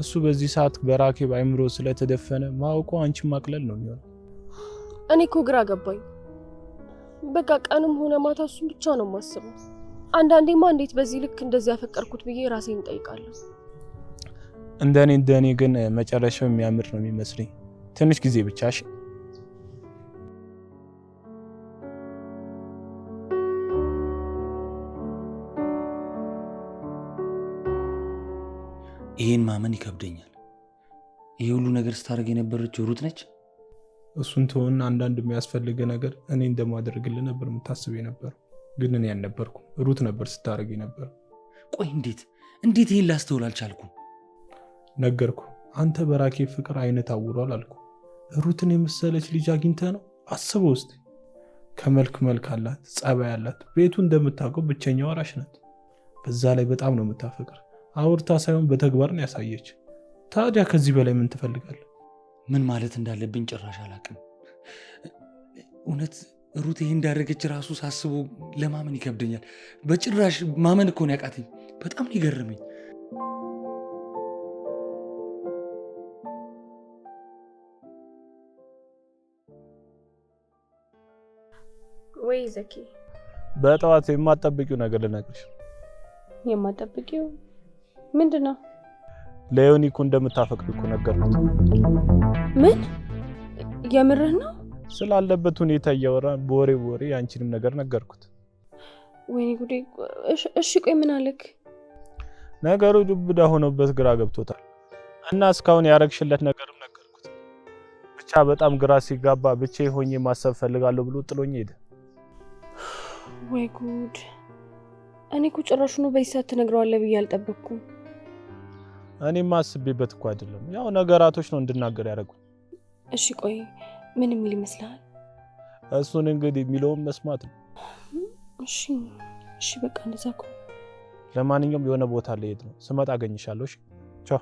እሱ በዚህ ሰዓት በራኬብ አይምሮ ስለተደፈነ ማውቆ አንቺን ማቅለል ነው የሚሆነው። እኔ እኮ ግራ ገባኝ። በቃ ቀንም ሆነ ማታ እሱን ብቻ ነው የማስበው። አንዳንዴማ እንዴት በዚህ ልክ እንደዚህ ያፈቀርኩት ብዬ ራሴን እጠይቃለሁ። እንደኔ ግን መጨረሻው የሚያምር ነው የሚመስለኝ። ትንሽ ጊዜ ብቻ እሺ። ይሄን ማመን ይከብደኛል። ይሄ ሁሉ ነገር ስታደርግ የነበረችው ሩት ነች? እሱን ተወና አንዳንድ የሚያስፈልግ ነገር እኔ እንደማደርግልህ ነበር የምታስብ የነበረው። ግን እኔ አልነበርኩም፣ ሩት ነበር ስታደርግ ነበር። ቆይ እንዴት ይሄን ላስተውል አልቻልኩም? ነገርኩ። አንተ በራኬብ ፍቅር አይነት አውሯል አልኩ። ሩትን የመሰለች ልጅ አግኝተህ ነው? አስበው እስቲ። ከመልክ አላት፣ ጸባይ አላት። ቤቱ እንደምታውቀው ብቸኛ ወራሽ ናት። በዛ ላይ በጣም ነው የምታፈቅር። አውርታ ሳይሆን በተግባር ነው ያሳየች። ታዲያ ከዚህ በላይ ምን ትፈልጋለህ? ምን ማለት እንዳለብኝ ጭራሽ አላውቅም። እውነት ሩት ይሄን እንዳደረገች ራሱ ሳስበው ለማመን ይከብደኛል። በጭራሽ ማመን እኮ ነው ያቃተኝ። በጣም ነው የገረመኝ። ወይ ዘኪ፣ በጠዋት የማትጠብቂው ነገር ልነግርሽ። የማትጠብቂው ምንድነው? ለዮኒ እኮ እንደምታፈቅሪ እኮ ነገርኩት። ምን? የምርህ ነው? ስላለበት ሁኔታ እያወራን በወሬ አንቺንም ነገር ነገርኩት። ወይኔ ጉዴ! እሺ ቆይ ምን አለክ? ነገሩ ዱብዳ ሆኖበት ግራ ገብቶታል እና እስካሁን ያረግሽለት ነገርም ነገርኩት። ብቻ በጣም ግራ ሲጋባ ብቻዬ ሆኜ ማሰብ ፈልጋለሁ ብሎ ጥሎኝ ሄደ። ወይ ጉድ! እኔ እኮ ጭራሹኑ በዚህ ሰዓት ትነግረዋለህ ብዬ አልጠበቅኩም። እኔማ አስቤበት እኮ አይደለም፣ ያው ነገራቶች ነው እንድናገር ያደረጉኝ። እሺ ቆይ ምን የሚል ይመስልሃል? እሱን እንግዲህ የሚለውን መስማት ነው። እሺ በቃ እንደዛ እኮ። ለማንኛውም የሆነ ቦታ ልሄድ ነው፣ ስመጣ አገኝሻለሁ። እሺ ቻው።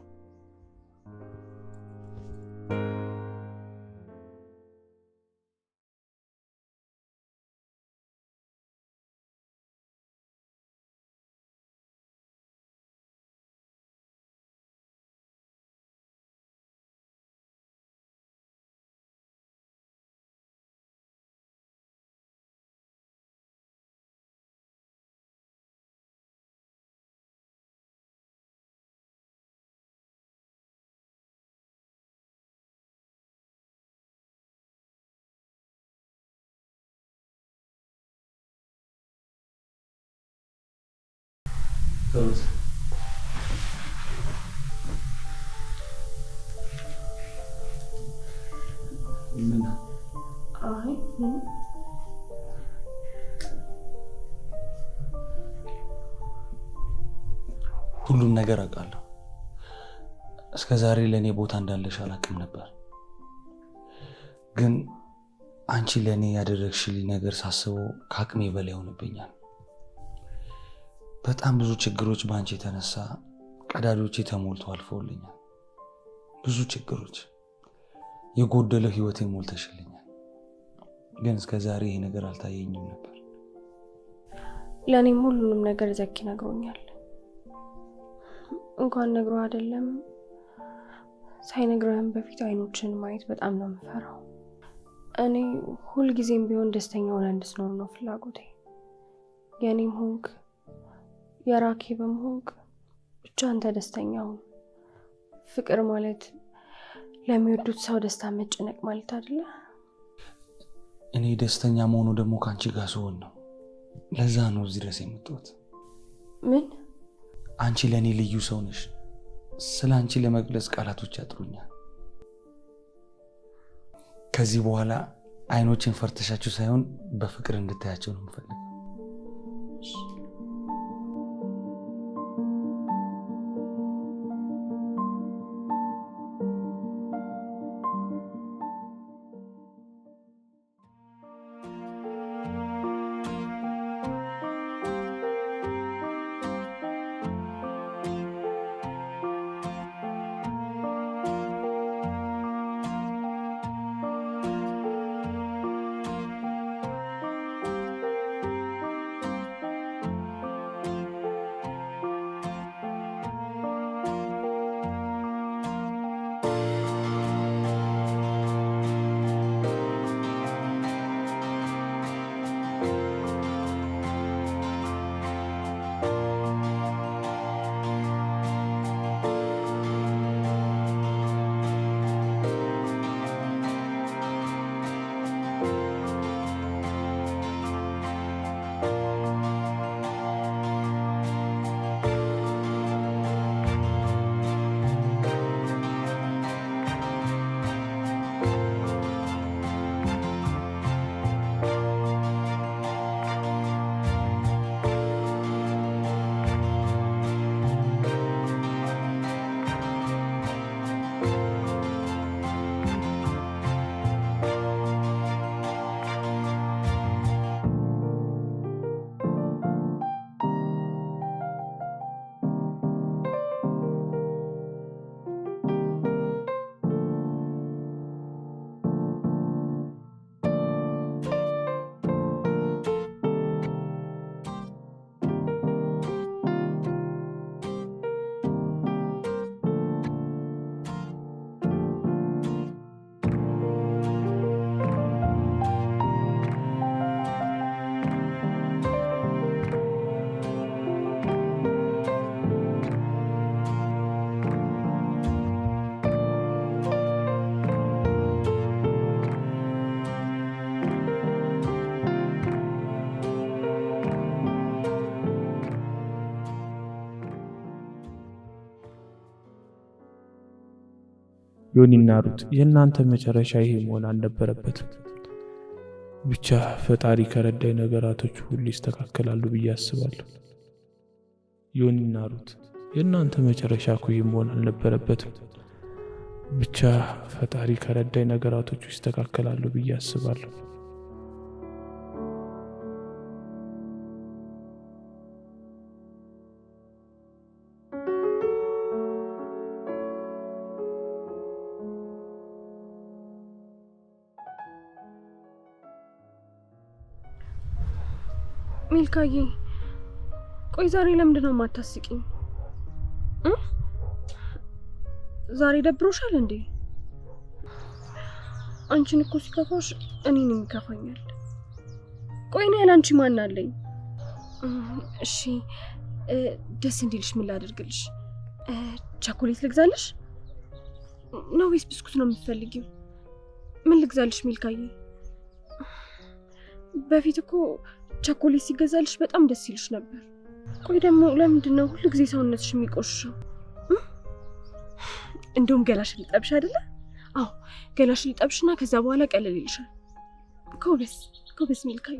ሁሉም ነገር አውቃለሁ። እስከ ዛሬ ለእኔ ቦታ እንዳለሽ አላውቅም ነበር። ግን አንቺ ለእኔ ያደረግሽልኝ ነገር ሳስበው ከአቅሜ በላይ ሆነብኛል። በጣም ብዙ ችግሮች በአንቺ የተነሳ ቀዳዶቼ ተሞልቶ አልፈውልኛል። ብዙ ችግሮች፣ የጎደለው ህይወቴን ሞልተሽልኛል። ግን እስከ ዛሬ ይሄ ነገር አልታየኝም ነበር። ለእኔም ሁሉንም ነገር ዘኪ ነግሮኛል። እንኳን ነግሮ አይደለም ሳይነግረህም በፊት አይኖችን ማየት በጣም ነው የምፈራው። እኔ ሁልጊዜም ቢሆን ደስተኛ ሆነ እንድትኖር ነው ፍላጎቴ። የኔም ሆንክ የራኬብም ሆንክ ብቻ አንተ ደስተኛ ሁን። ፍቅር ማለት ለሚወዱት ሰው ደስታ መጨነቅ ማለት አይደለ? እኔ ደስተኛ መሆኑ ደግሞ ከአንቺ ጋር ስሆን ነው። ለዛ ነው እዚህ ድረስ የመጣሁት። ምን? አንቺ ለእኔ ልዩ ሰው ነሽ። ስለ አንቺ ለመግለጽ ቃላቶች ያጥሩኛል። ከዚህ በኋላ አይኖችን ፈርተሻችሁ ሳይሆን በፍቅር እንድታያቸው ነው የምፈልገው። ዮኒና ሩት የእናንተ መጨረሻ ይሄ መሆን አልነበረበትም። ብቻ ፈጣሪ ከረዳይ ነገራቶች ሁሉ ይስተካከላሉ ብዬ አስባለሁ። ዮኒና ሩት የእናንተ መጨረሻ እኮ ይሄ መሆን አልነበረበትም። ብቻ ፈጣሪ ከረዳይ ነገራቶች ይስተካከላሉ ብዬ አስባለሁ። ሚልካዬ ቆይ ዛሬ ለምንድን ነው የማታስቂኝ? ዛሬ ደብሮሻል እንዴ? አንቺን እኮ ሲከፋሽ እኔንም ይከፋኛል። ቆይ እኔ ያላንቺ ማን አለኝ? እሺ ደስ እንዲልሽ ምን ላድርግልሽ? ቸኮሌት ልግዛልሽ ነው ወይስ ብስኩት ነው የምትፈልጊው? ምን ልግዛልሽ ሚልካዬ? በፊት እኮ ቸኮሌት ሲገዛልሽ በጣም ደስ ይልሽ ነበር። ቆይ ደግሞ ለምንድን ነው ሁሉ ጊዜ ሰውነትሽ የሚቆሽሸው? እንደውም ገላሽ ልጠብሽ አይደለ? አዎ ገላሽ ልጠብሽና ከዛ በኋላ ቀለል ይልሻል። ጎበዝ ሚልካዬ።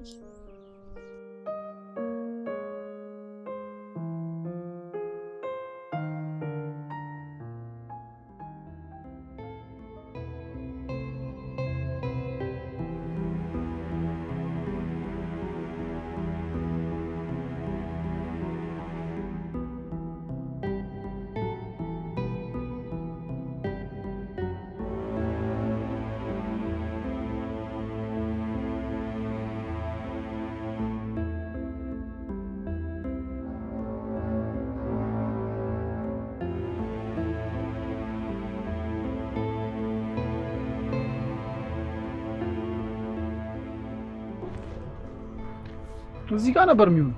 እዚህ ጋር ነበር የሚሆነው።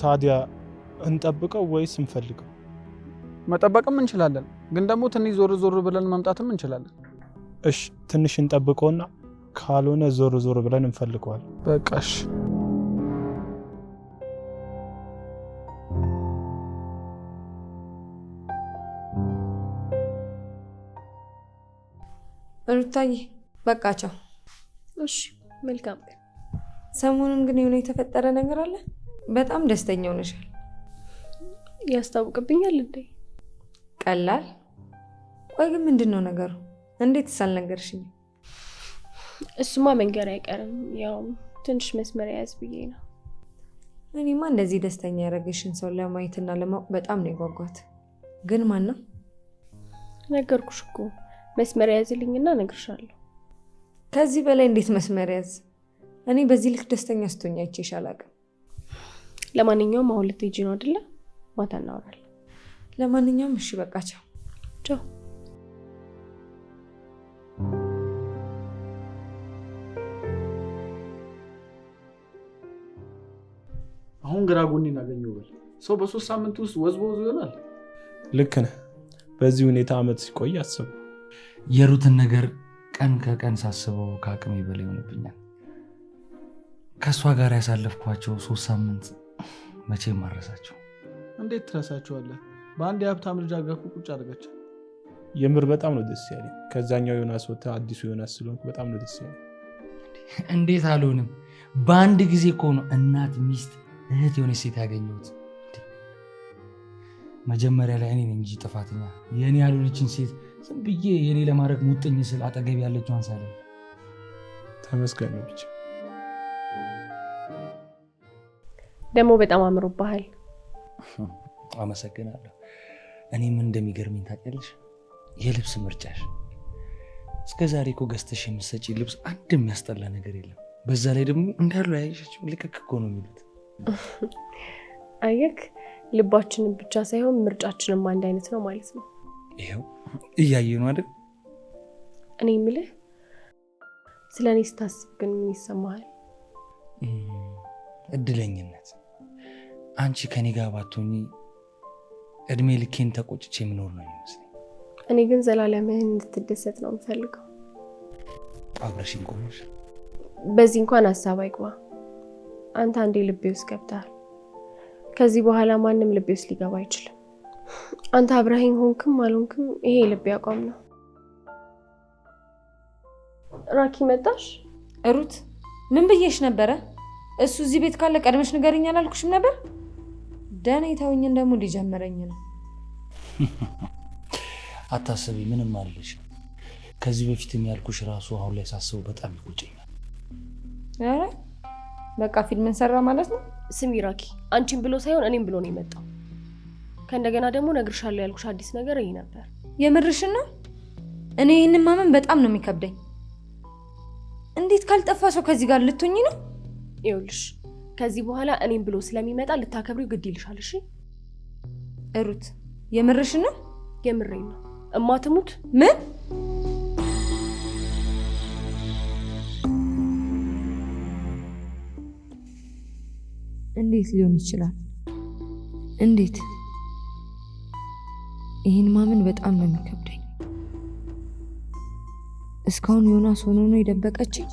ታዲያ እንጠብቀው ወይስ እንፈልገው? መጠበቅም እንችላለን፣ ግን ደግሞ ትንሽ ዞር ዞር ብለን መምጣትም እንችላለን። እሺ ትንሽ እንጠብቀውና ካልሆነ ዞር ዞር ብለን እንፈልገዋለን። በቃ እሺ። ሩታዬ በቃ ቻው። እሺ መልካም ቀን። ሰሞኑን ግን የሆነ የተፈጠረ ነገር አለ? በጣም ደስተኛ ሆነሻል። ያስታውቅብኛል እንዴ? ቀላል። ቆይ ግን ምንድን ነው ነገሩ? እንዴትስ አልነገርሽኝም? እሱማ መንገር አይቀርም። ያው ትንሽ መስመር ያዝ ብዬ ነው። እኔማ እንደዚህ ደስተኛ ያደረገሽን ሰው ለማየትና ለማወቅ በጣም ነው የጓጓት። ግን ማን ነው? ነገርኩሽ እኮ መስመር ያዝልኝና እነግርሻለሁ። ከዚህ በላይ እንዴት መስመር ያዝ? እኔ በዚህ ልክ ደስተኛ ስትሆኝ አይቼሽ አላውቅም። ለማንኛውም አሁን ልትሄጂ ነው አይደለ? ማታ እናወራለን። ለማንኛውም እሺ በቃ ቻው። ቻው። አሁን ግራ ጎኔን አገኘው በል። ሰው በ3 ሳምንት ውስጥ ወዝቦዝ ይሆናል። ልክ ነህ። በዚህ ሁኔታ አመት ሲቆይ አስቡ። የሩትን ነገር ቀን ከቀን ሳስበው ከአቅሜ በላይ ይሆንብኛል። ከእሷ ጋር ያሳለፍኳቸው 3 ሳምንት መቼም ማረሳቸው። እንዴት ትረሳቸዋለህ? በአንድ የሀብታም ልጅ አጋፉ ቁጭ አድርገች። የምር በጣም ነው ደስ ያለኝ። ከዛኛው ዮናስ ወጥታ አዲሱ ዮናስ ስለሆንኩ በጣም ነው ደስ ያለኝ። እንዴት አልሆንም? በአንድ ጊዜ እኮ ነው እናት፣ ሚስት፣ እህት የሆነች ሴት ያገኘሁት። መጀመሪያ ላይ እኔ ነኝ እንጂ ጥፋተኛ። የእኔ ያልሆነችን ሴት ዝም ብዬ የእኔ ለማድረግ ሙጥኝ ስል አጠገብ ያለችዋን ሳለ ተመስገን ነው ብቻ። ደግሞ በጣም አምሮብሃል። አመሰግናለሁ። እኔ ምን እንደሚገርመኝ ታውቂያለሽ? የልብስ ምርጫሽ። እስከ ዛሬ እኮ ገዝተሽ የምትሰጪ ልብስ አንድ የሚያስጠላ ነገር የለም። በዛ ላይ ደግሞ እንዳሉ ያይሻቸው ልቅቅ እኮ ነው የሚሉት። አየክ፣ ልባችንን ብቻ ሳይሆን ምርጫችንም አንድ አይነት ነው ማለት ነው። ይኸው እያየ ነው አይደል? እኔ የምልህ ስለ እኔ ስታስብ ግን ምን ይሰማሃል? እድለኝነት። አንቺ ከኔ ጋር ባትሆኚ እድሜ ልኬን ተቆጭቼ የምኖር ነው የሚመስለኝ። እኔ ግን ዘላለምህን እንድትደሰት ነው የምፈልገው። አብረሽኝ ቆመሽ። በዚህ እንኳን ሀሳብ አይግባ። አንተ አንዴ ልቤ ውስጥ ገብተሃል። ከዚህ በኋላ ማንም ልቤ ውስጥ ሊገባ አይችልም። አንተ አብረኸኝ ሆንክም አልሆንክም ይሄ ልቤ አቋም ነው። ራኪ መጣሽ? ሩት ምን ብዬሽ ነበረ? እሱ እዚህ ቤት ካለ ቀድመሽ ንገሪኝ አላልኩሽም ነበር? ደህና የታውኝን ደግሞ ሊጀምረኝ ነው። አታስቢ፣ ምንም አልልሽ። ከዚህ በፊትም ያልኩሽ ራሱ አሁን ላይ ሳስበው በጣም ይቆጨኛል። ኧረ በቃ ፊልም እንሰራ ማለት ነው። ስሚ ራኪ፣ አንቺን ብሎ ሳይሆን እኔም ብሎ ነው የመጣው። ከእንደገና ደግሞ ነግርሻለሁ ያልኩሽ አዲስ ነገር ይሄ ነበር። የምርሽን ነው? እኔ ይህንን ማመን በጣም ነው የሚከብደኝ። እንዴት ካልጠፋ ሰው ከዚህ ጋር ልትሆኚ ነው? ይኸውልሽ ከዚህ በኋላ እኔም ብሎ ስለሚመጣ ልታከብሪው ግድ ይልሻል። እሺ ሩት፣ የምርሽን ነው? የምሬን ነው። እማትሙት ምን? እንዴት ሊሆን ይችላል? እንዴት? ይህን ማመን በጣም ነው የሚከብደኝ። እስካሁን ዮናስ ሆኖ ነው የደበቀችኝ?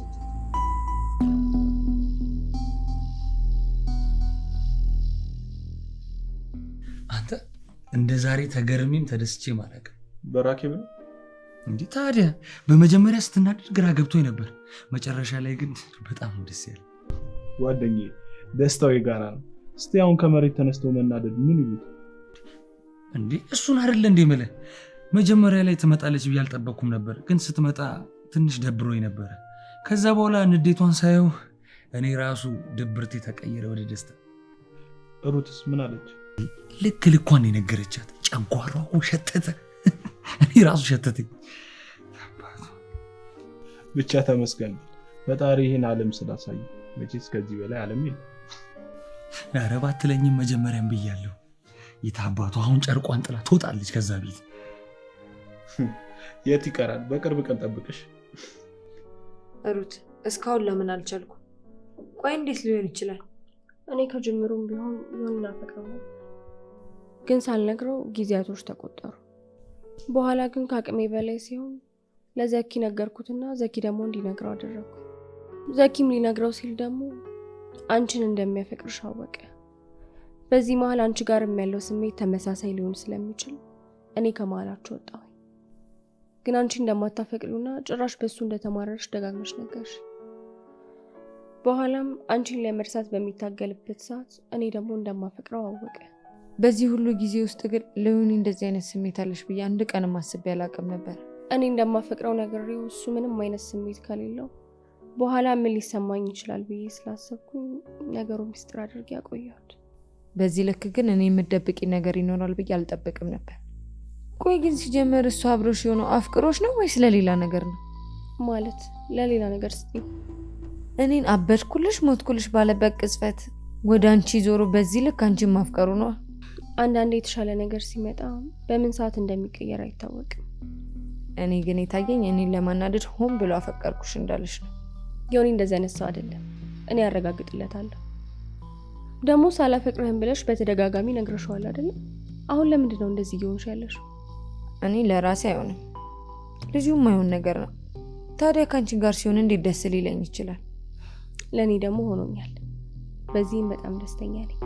አንተ እንደ ዛሬ ተገርሜም ተደስቼ ማለቅ በራኬብ ነው እንዴ? ታዲያ በመጀመሪያ ስትናደድ ግራ ገብቶኝ ነበር። መጨረሻ ላይ ግን በጣም ደስ ያለ። ጓደኛዬ ደስታው የጋራ ነው። እስቲ አሁን ከመሬት ተነስቶ መናደድ ምን ይሉት እንዴ? እሱን አይደለ እንዴ የምልህ። መጀመሪያ ላይ ትመጣለች ብዬ አልጠበቅኩም ነበር፣ ግን ስትመጣ ትንሽ ደብሮኝ ነበረ። ከዛ በኋላ ንዴቷን ሳየው እኔ ራሱ ድብርቴ ተቀየረ ወደ ደስታ። ሩትስ ምን አለች? ልክ ልኳን የነገረቻት። ጨጓራው ሸተተ፣ እኔ ራሱ ሸተተኝ። ብቻ ተመስገን ፈጣሪ ይህን ዓለም ስላሳየ። መቼስ ከዚህ በላይ ዓለም የለም። ኧረ ባትለኝም መጀመሪያም ብያለሁ። የታባቱ አሁን ጨርቋን ጥላ ትወጣለች ከዛ ቤት። የት ይቀራል? በቅርብ ቀን ጠብቅሽ። ሩት፣ እስካሁን ለምን አልቻልኩ? ቆይ እንዴት ሊሆን ይችላል? እኔ ከጅምሩም ቢሆን ዮኒን አፈቅረው ነው፣ ግን ሳልነግረው ጊዜያቶች ተቆጠሩ። በኋላ ግን ከአቅሜ በላይ ሲሆን ለዘኪ ነገርኩትና ዘኪ ደግሞ እንዲነግረው አደረኩ። ዘኪም ሊነግረው ሲል ደግሞ አንቺን እንደሚያፈቅርሽ አወቀ። በዚህ መሀል አንቺ ጋር ያለው ስሜት ተመሳሳይ ሊሆን ስለሚችል እኔ ከመሀላችሁ ወጣሁ። ግን አንቺ እንደማታፈቅሪውና ጭራሽ በሱ እንደተማረርሽ ደጋግመሽ ነገርሽ። በኋላም አንቺን ለመርሳት በሚታገልበት ሰዓት እኔ ደግሞ እንደማፈቅረው አወቀ። በዚህ ሁሉ ጊዜ ውስጥ ግን ለዮኒ እንደዚህ አይነት ስሜት አለሽ ብዬ አንድ ቀንም አስቤ አላውቅም ነበር። እኔ እንደማፈቅረው ነግሬው እሱ ምንም አይነት ስሜት ከሌለው በኋላ ምን ሊሰማኝ ይችላል ብዬ ስላሰብኩኝ ነገሩ ሚስጥር አድርጌ ያቆየሁት። በዚህ ልክ ግን እኔ የምደብቂ ነገር ይኖራል ብዬ አልጠብቅም ነበር። ቆይ ግን ሲጀመር እሱ አብሮሽ የሆነው አፍቅሮሽ ነው ወይስ ለሌላ ነገር ነው? ማለት ለሌላ ነገር ስትይ እኔን አበድኩልሽ ሞትኩልሽ ባለበት ቅጽበት ወደ አንቺ ዞሮ በዚህ ልክ አንቺን ማፍቀሩ ነው? አንዳንዴ የተሻለ ነገር ሲመጣ በምን ሰዓት እንደሚቀየር አይታወቅም። እኔ ግን የታየኝ እኔን ለማናደድ ሆን ብሎ አፈቀርኩሽ እንዳለሽ ነው። ዮኒ እንደዚህ አይነት ሰው አይደለም፣ እኔ ያረጋግጥለታለሁ። ደግሞ ሳላፈቅርህም ብለሽ በተደጋጋሚ ነግረሽዋል አይደል? አሁን ለምንድን ነው እንደዚህ እየሆንሽ ያለሽ? እኔ ለራሴ አይሆንም፣ ልጁም አይሆን ነገር ነው። ታዲያ ከአንቺ ጋር ሲሆን እንዴት ደስ ሊለኝ ይችላል? ለእኔ ደግሞ ሆኖኛል። በዚህም በጣም ደስተኛ ነኝ።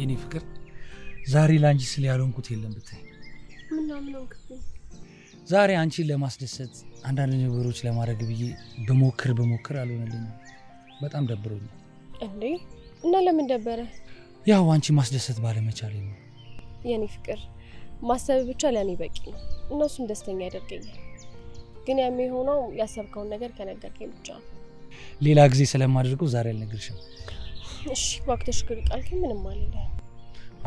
የኔ ፍቅር ዛሬ ላንቺ ስለ ያልሆንኩት የለም ብታይ። ምናምን እንክፍል ዛሬ አንቺን ለማስደሰት አንዳንድ ነገሮች ለማድረግ ብዬ በሞክር አልሆነልኝም። በጣም ደብሮኛል። እንዴ? እና ለምን ደበረ? ያው አንቺ ማስደሰት ባለመቻሌ ነው። የኔ ፍቅር ማሰብ ብቻ ለኔ በቂ ነው። እነሱም ደስተኛ ያደርገኛል። ግን ያም የሆነው ያሰብከውን ነገር ከነገርከኝ ብቻ ነው። ሌላ ጊዜ ስለማደርገው ዛሬ አልነግርሽም። እሺ ጓግተሽ ግሪ ቃልከኝ ምንም አልልህም።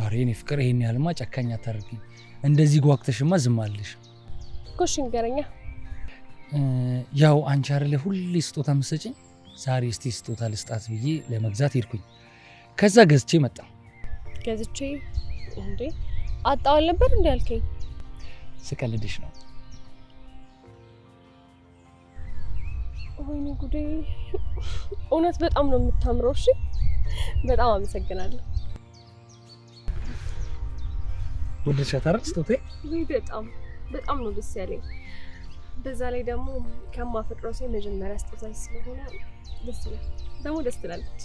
ኧረ የኔ ፍቅር ይሄን ያህልማ ጨካኝ አታርጊኝ። እንደዚህ ጓግተሽማ ዝም አልልሽ። እሺ ንገረኛ። ያው አንቺ አይደለ ሁሌ ስጦታ መስጠኝ። ዛሬ እስቲ ስጦታ ልስጣት ብዬ ለመግዛት ሄድኩኝ። ከዛ ገዝቼ መጣ። ገዝቼ እንዴ አጣዋል ነበር እንዴ ያልከኝ? ስቀልድሽ ነው። ወይኔ ጉዴ! እውነት በጣም ነው የምታምረው። እሺ በጣም አመሰግናለሁ። ወደድሻት አይደል ስጦታዬ? ወይ በጣም ነው ደስ ያለኝ። በዛ ላይ ደግሞ ከማፈቅረው ሰው መጀመሪያ ስጦታ ስለሆነ ደስ ይላል። ደግሞ ደስ ትላለች።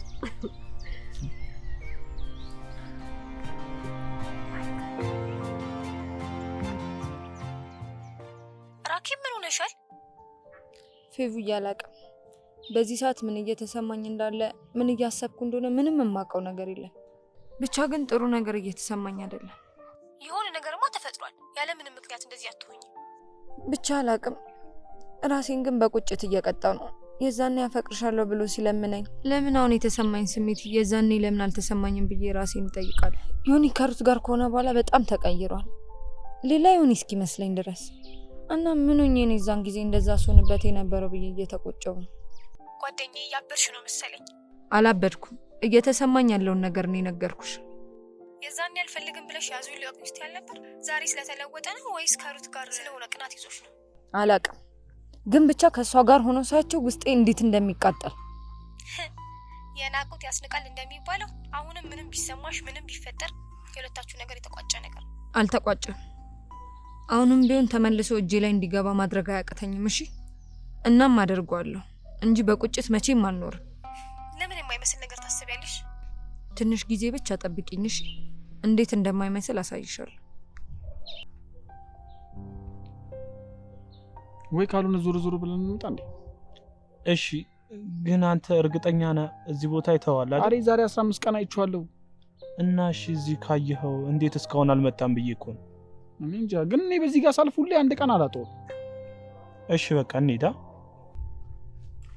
ራኪብ ምን ሆነሻል? ፌቪ እያላቅም በዚህ ሰዓት ምን እየተሰማኝ እንዳለ ምን እያሰብኩ እንደሆነ ምንም የማውቀው ነገር የለም። ብቻ ግን ጥሩ ነገር እየተሰማኝ አይደለም። የሆነ ነገርማ ተፈጥሯል። ያለ ምንም ምክንያት እንደዚህ አትሆኝ። ብቻ አላቅም። ራሴን ግን በቁጭት እየቀጣው ነው። የዛኔ ያፈቅርሻለሁ ብሎ ሲለምነኝ ለምን አሁን የተሰማኝ ስሜት የዛኔ ለምን አልተሰማኝም ብዬ ራሴን እጠይቃለሁ። ዮኒ ከሩት ጋር ከሆነ በኋላ በጣም ተቀይሯል። ሌላ ይሁን እስኪመስለኝ ድረስ እና ምን ሆኜ ነው የዛን ጊዜ እንደዛ ሶንበት የነበረው ብዬ እየተቆጨው ነው። ጓደኛዬ ያበርሽ ነው መሰለኝ። አላበድኩም። እየተሰማኝ ያለውን ነገር ነው የነገርኩሽ። የዛን ያልፈልግም ብለሽ ያዙ ሊያቁኝ ስትይ ነበር። ዛሬ ስለተለወጠ ነው ወይስ ከሩት ጋር ስለሆነ ቅናት ይዞሽ ነው? አላቅም፣ ግን ብቻ ከሷ ጋር ሆኖ ሳያቸው ውስጤ እንዴት እንደሚቃጠል። የናቁት ያስንቃል እንደሚባለው አሁንም ምንም ቢሰማሽ ምንም ቢፈጠር የሁለታችሁ ነገር የተቋጨ ነገር አልተቋጨም። አሁንም ቢሆን ተመልሶ እጄ ላይ እንዲገባ ማድረግ አያቅተኝም። እሺ፣ እናም አደርገዋለሁ እንጂ በቁጭት መቼም አልኖርም። ለምን የማይመስል ነገር ታስቢያለሽ? ትንሽ ጊዜ ብቻ ጠብቂኝ። እሺ፣ እንዴት እንደማይመስል አሳይሻለሁ። ወይ ካልሆነ ዙር ዙር ብለን እንምጣ እንዴ? እሺ ግን አንተ እርግጠኛ ነህ እዚህ ቦታ አይተዋል አይደል? አሬ ዛሬ 15 ቀን አይቼዋለሁ። እና እሺ እዚህ ካየኸው እንዴት እስካሁን አልመጣም ብዬ እኮ ነው። እኔ እንጃ፣ ግን እኔ በዚህ ጋር ሳልፍ ሁሌ አንድ ቀን አላጠውም። እሺ በቃ እንሂዳ።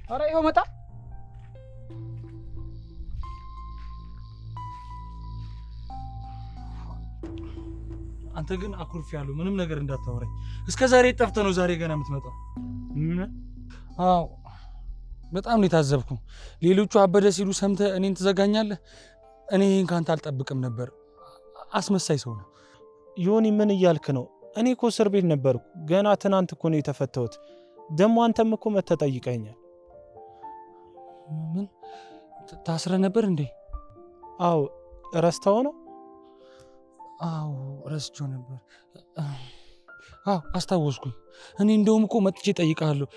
አረ ይኸው መጣ። አንተ ግን አኩርፊያለሁ። ምንም ነገር እንዳታወራኝ። እስከ ዛሬ ጠፍተህ ነው ዛሬ ገና የምትመጣው? አዎ በጣም ነው የታዘብኩ። ሌሎቹ አበደ ሲሉ ሰምተህ እኔን ትዘጋኛለህ። እኔ ይሄን ካንተ አልጠብቅም ነበር። አስመሳይ ሰው ነው። ዮኒ ምን እያልክ ነው? እኔ እኮ እስር ቤት ነበርኩ። ገና ትናንት እኮ ነው የተፈተሁት። ደግሞ አንተም እኮ መተህ ጠይቀኸኛል። ምን ታስረህ ነበር እንዴ? አዎ ረስተኸው ነው? አዎ ረስቼው ነበር። አዎ አስታወስኩኝ። እኔ እንደውም እኮ መጥቼ ጠይቃለሁ፣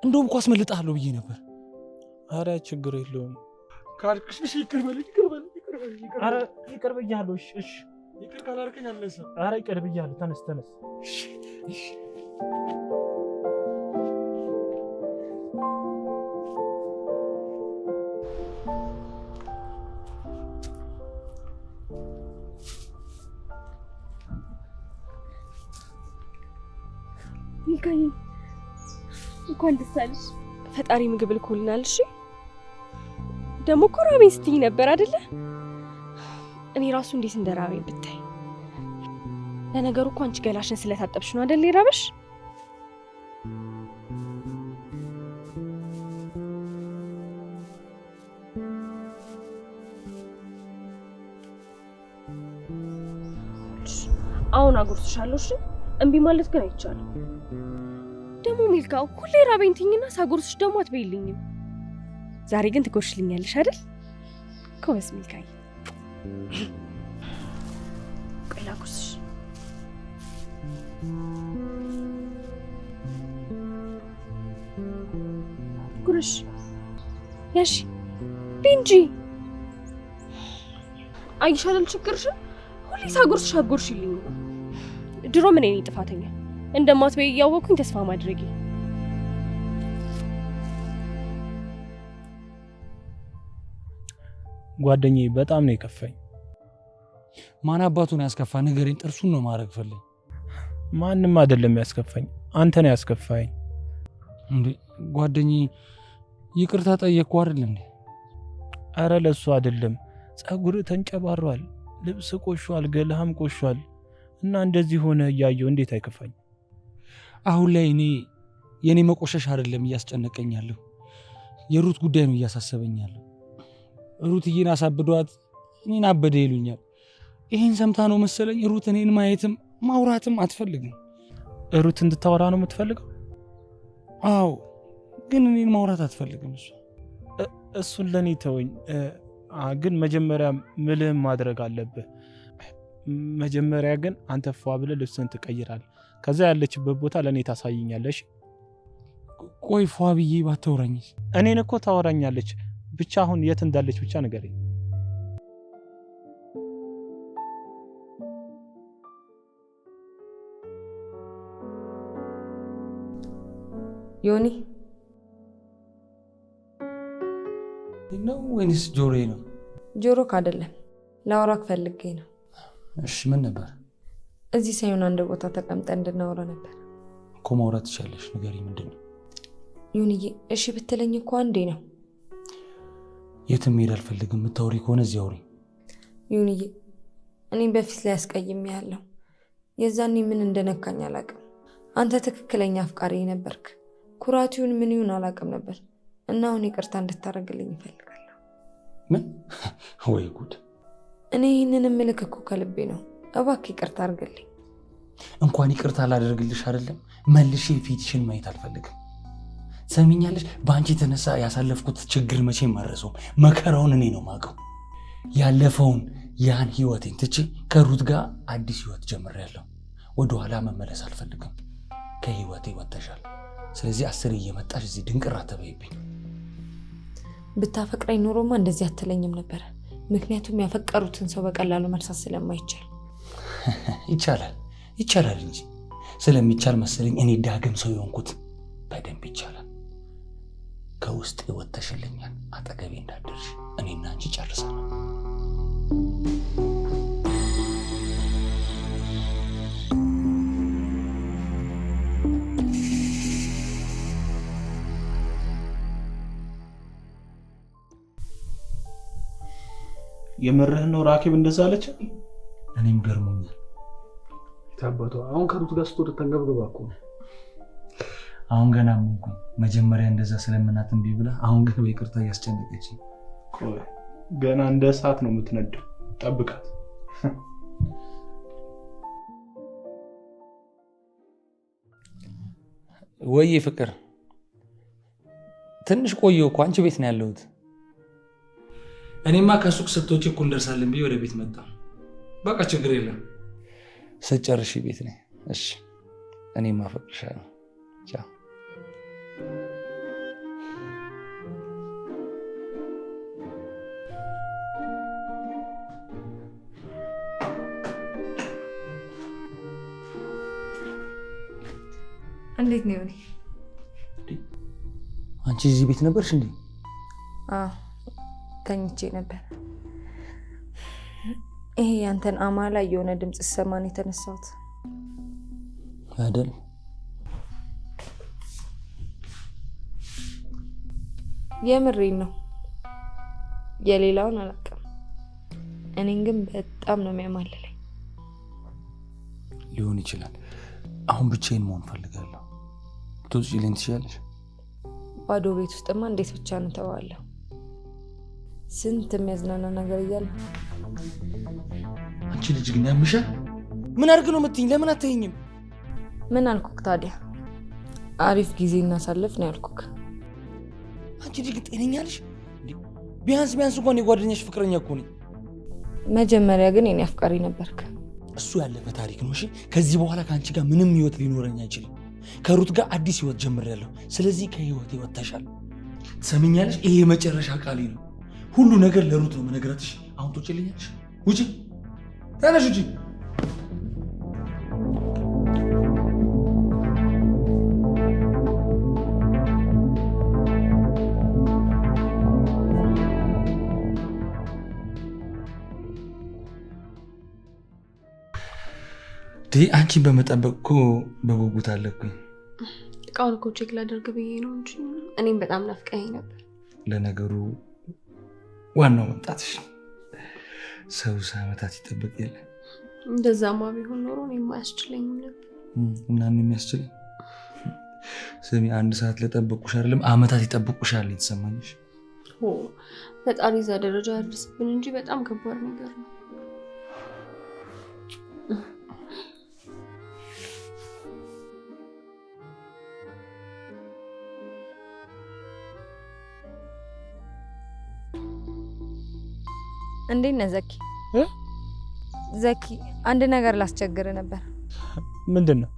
እንደውም እኮ አስመልጣለሁ ብዬ ነበር። አረ ችግር የለውም። ካልክሽ ይቅር በለኝ፣ ይቅር በለኝ፣ ይቅር በለኝ። አረ ይቅር ብያለሁ። እሺ ይቅር ካላልከኝ አልነሳም። አረ ይቅር ብያለሁ። ተነስ ተነስ። እሺ ሚካኤል እንኳን ደስ አለሽ። ፈጣሪ ምግብ ልኮልናል። እሺ ደግሞ እኮ ራበኝ ስትይ ነበር አይደለ? እኔ ራሱ እንዴት እንደራበኝ ብታይ። ለነገሩ እኮ አንቺ ገላሽን ስለታጠብሽ ነው አይደል የራበሽ? አሁን አጉርስሻለሁ። እሺ እምቢ ማለት ግን አይቻልም። ደግሞ ሚልካው ሁሌ ራበኝ ትኝና ሳጉርስሽ ደግሞ አትበይልኝም። ዛሬ ግን ትጎርሽልኛለሽ አይደል? ኮስ ሚልካይ ቆይ ላጉርስሽ። ጉርሽ ያሺ ቢንጂ አይሻለል ችግርሽ። ሁሌ ሳጉርስሽ አትጎርሽልኝም። ድሮ ምን እኔ ጥፋተኛ እንደማትበይ እያወቅኩኝ ተስፋ ማድረጌ። ጓደኛዬ በጣም ነው የከፋኝ። ማን አባቱን ያስከፋ? ንገረኝ። ጥርሱን ነው ማድረግ ፈልግ። ማንም አይደለም ያስከፋኝ፣ አንተ ነው ያስከፋኝ። እንዴ ጓደኛዬ ይቅርታ ጠየቅኩ አይደል እንዴ? አረ ለሱ አይደለም። ጸጉር ተንጨባሯል፣ ልብስ ቆሿል፣ ገላህም ቆሿል እና እንደዚህ ሆነ እያየው እንዴት አይከፋኝ? አሁን ላይ እኔ የኔ መቆሸሽ አይደለም እያስጨነቀኛለሁ፣ የሩት ጉዳይ ነው እያሳሰበኛለሁ። ሩትዬን አሳብዷት እኔን አበደ ይሉኛል። ይሄን ሰምታ ነው መሰለኝ ሩት እኔን ማየትም ማውራትም አትፈልግም። ሩት እንድታወራ ነው የምትፈልገው? አዎ፣ ግን እኔን ማውራት አትፈልግም። እሱን ለኔ ተወኝ። ግን መጀመሪያ ምልህም ማድረግ አለብህ። መጀመሪያ ግን አንተ ፏ ብለህ ልብስን ትቀይራለህ። ከዛ ያለችበት ቦታ ለኔ ታሳይኛለሽ። ቆይ ፏ ብዬ ባታወራኝስ? እኔን እኮ ታወራኛለች። ብቻ አሁን የት እንዳለች ብቻ ንገረኝ። ዮኒ ነው ወይንስ ጆሮዬ ነው? ጆሮክ አይደለም፣ ላወራክ ፈልጌ ነው። እሺ ምን ነበር? እዚህ ሳይሆን አንድ ቦታ ተቀምጠን እንድናወራ ነበር እኮ። ማውራት ትችያለሽ፣ ንገሪኝ። ምንድን ነው? ዮኒዬ እሺ ብትለኝ እኮ አንዴ ነው። የትም መሄድ አልፈልግም። የምታወሪ ከሆነ እዚህ አውሪ። ዮኒዬ እኔም በፊት ላይ አስቀይሜያለሁ። የዛኔ ምን እንደነካኝ አላውቅም። አንተ ትክክለኛ አፍቃሪ ነበርክ። ኩራቱን ምን ይሁን አላውቅም ነበር እና አሁን ይቅርታ እንድታደርግልኝ እፈልጋለሁ። ምን? ወይ ጉድ! እኔ ይህንን ምልክ እኮ ከልቤ ነው። እባክህ ይቅርታ አድርግልኝ። እንኳን ይቅርታ ላደርግልሽ አይደለም መልሼ ፊትሽን ማየት አልፈልግም። ሰሚኛለሽ? በአንቺ የተነሳ ያሳለፍኩት ችግር መቼም አልረሳውም። መከራውን እኔ ነው የማውቀው። ያለፈውን ያን ህይወቴን ትቼ ከሩት ጋር አዲስ ህይወት ጀምሬያለሁ። ወደኋላ መመለስ አልፈልግም። ከህይወቴ ወጥተሻል። ስለዚህ 10 እየመጣሽ እዚህ ድንቅር አትበይብኝ። ብታፈቅረኝ ኖሮማ እንደዚህ አትለኝም ነበር። ምክንያቱም ያፈቀሩትን ሰው በቀላሉ መርሳት ስለማይቻል። ይቻላል እንጂ ስለሚቻል መሰለኝ እኔ ዳግም ሰው የሆንኩት። በደንብ ይቻላል። ከውስጥ ወጥተሽልኛል። አጠገቤ እንዳደርሽ እኔና አንቺ ጨርሰናል። የምርህን ነው ራኬብ እንደዛ አለች? እኔም ገርሞኛል። ታባቷ አሁን ከሩት ጋር ስትወድ ተንገብግባ እኮ ነው። አሁን ገና ምንኩኝ መጀመሪያ እንደዛ ስለምናት እምቢ ብላ፣ አሁን ግን በይቅርታ እያስጨነቀች። ቆይ ገና እንደ እሳት ነው የምትነደው። ጠብቃት። ወይ ፍቅር፣ ትንሽ ቆየሁ እኮ አንቺ ቤት ነው ያለሁት። እኔማ ከሱቅ ስትወጪ እኮ እንደርሳለን ብዬ ወደ ቤት መጣ። በቃ ችግር የለም። ስትጨርሺ ቤት ነኝ። እሺ፣ እኔማ አፈቅርሻለሁ። ቻው። እንዴት ነው ዮኒ? አንቺ እዚህ ቤት ነበርሽ እንዴ? አዎ ተኝቼ ነበር። ይሄ ያንተን አማላ የሆነ ድምጽ ሰማን የተነሳሁት አይደል? የምሬን ነው። የሌላውን አላውቅም። እኔን ግን በጣም ነው የሚያማልለኝ። ሊሆን ይችላል። አሁን ብቻዬን መሆን ፈልጋለሁ። ትወጪልኝ ትችያለሽ? ባዶ ቤት ውስጥማ እንዴት ብቻ ነው ተዋለሁ። ስንት የሚያዝናና ነገር እያለ። አንቺ ልጅ ግን ያምሻል። ምን አድርግ ነው የምትይኝ? ለምን አትይኝም? ምን አልኩክ ታዲያ? አሪፍ ጊዜ እናሳልፍ ነው ያልኩክ። አንቺ ልጅ ጤነኛ ነሽ? ቢያንስ እንኳን የጓደኛሽ ፍቅረኛ እኮ ነኝ። መጀመሪያ ግን የኔ አፍቃሪ ነበርክ። እሱ ያለፈ ታሪክ ነው። እሺ፣ ከዚህ በኋላ ከአንቺ ጋር ምንም ህይወት ሊኖረኝ አይችልም። ከሩት ጋር አዲስ ህይወት ጀምሬያለሁ። ስለዚህ ከህይወቴ ወጥተሻል። ትሰሚኛለሽ? ይሄ የመጨረሻ ቃሌ ነው። ሁሉ ነገር ለሩት ነው የምነግረትሽ። አሁን ትወጪልኛለሽ? ውጪ፣ ተነሽ፣ ውጪ። አንቺን በመጠበቅ እኮ በጉጉት አለኩኝ። እቃውን እኮ ቼክ ላደርግ ብዬ ነው እንጂ እኔም በጣም ናፍቀኸኝ ነበር። ለነገሩ ዋናው መምጣትሽ። ሰው ዓመታት ይጠብቅ የለ። እንደዛማ ቢሆን ኖሮ እኔም አያስችለኝም ነበር። እና ምን የሚያስችለኝ? ስሚ፣ 1 ሰዓት ለጠበቁሽ አይደለም ዓመታት ይጠብቁሻል። የተሰማኝሽ ፈጣሪ እዛ ደረጃ ያድርስብን እንጂ በጣም ከባድ ነገር ነው። እንዴት ነህ ዘኪ? ዘኪ፣ አንድ ነገር ላስቸግር ነበር። ምንድን ነው?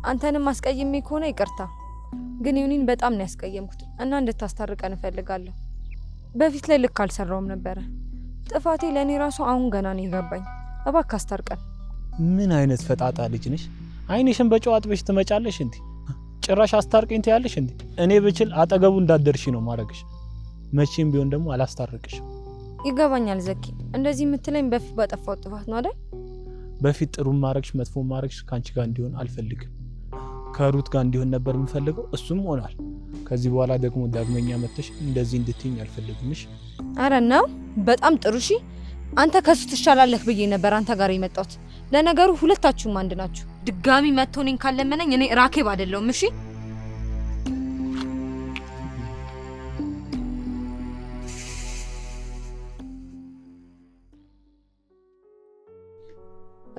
አንተንም አስቀይሜ ከሆነ ይቅርታ፣ ግን ዮኒን በጣም ነው ያስቀየምኩት እና እንድታስታርቀን እፈልጋለሁ። በፊት ላይ ልክ አልሰራውም ነበረ። ጥፋቴ ለእኔ ራሱ አሁን ገና ነው የገባኝ። እባክህ አስታርቀን። ምን አይነት ፈጣጣ ልጅ ነሽ? አይንሽን በጨው አጥበሽ ትመጫለሽ እንዴ? ጭራሽ አስታርቀኝ ትያለሽ እንዴ? እኔ ብችል አጠገቡ እንዳደርሽ ነው ማረግሽ። መቼም ቢሆን ደግሞ አላስታርቅሽም። ይገባኛል ዘኪ፣ እንደዚህ የምትለኝ በፊት ባጠፋው ጥፋት ነው አይደል? በፊት ጥሩ ማረግሽ መጥፎ ማረግሽ ካንቺ ጋር እንዲሆን አልፈልግም። ከሩት ጋር እንዲሆን ነበር የምፈልገው፣ እሱም ሆኗል። ከዚህ በኋላ ደግሞ ዳግመኛ መጥተሽ እንደዚህ እንድትይኝ አልፈልግምሽ። አረ ነው በጣም ጥሩ። እሺ አንተ ከሱ ትሻላለህ ብዬ ነበር አንተ ጋር የመጣሁት። ለነገሩ ሁለታችሁም አንድ ናችሁ። ድጋሚ መጥቶ እኔን ካለመነኝ እኔ ራኬብ አይደለሁም። እሺ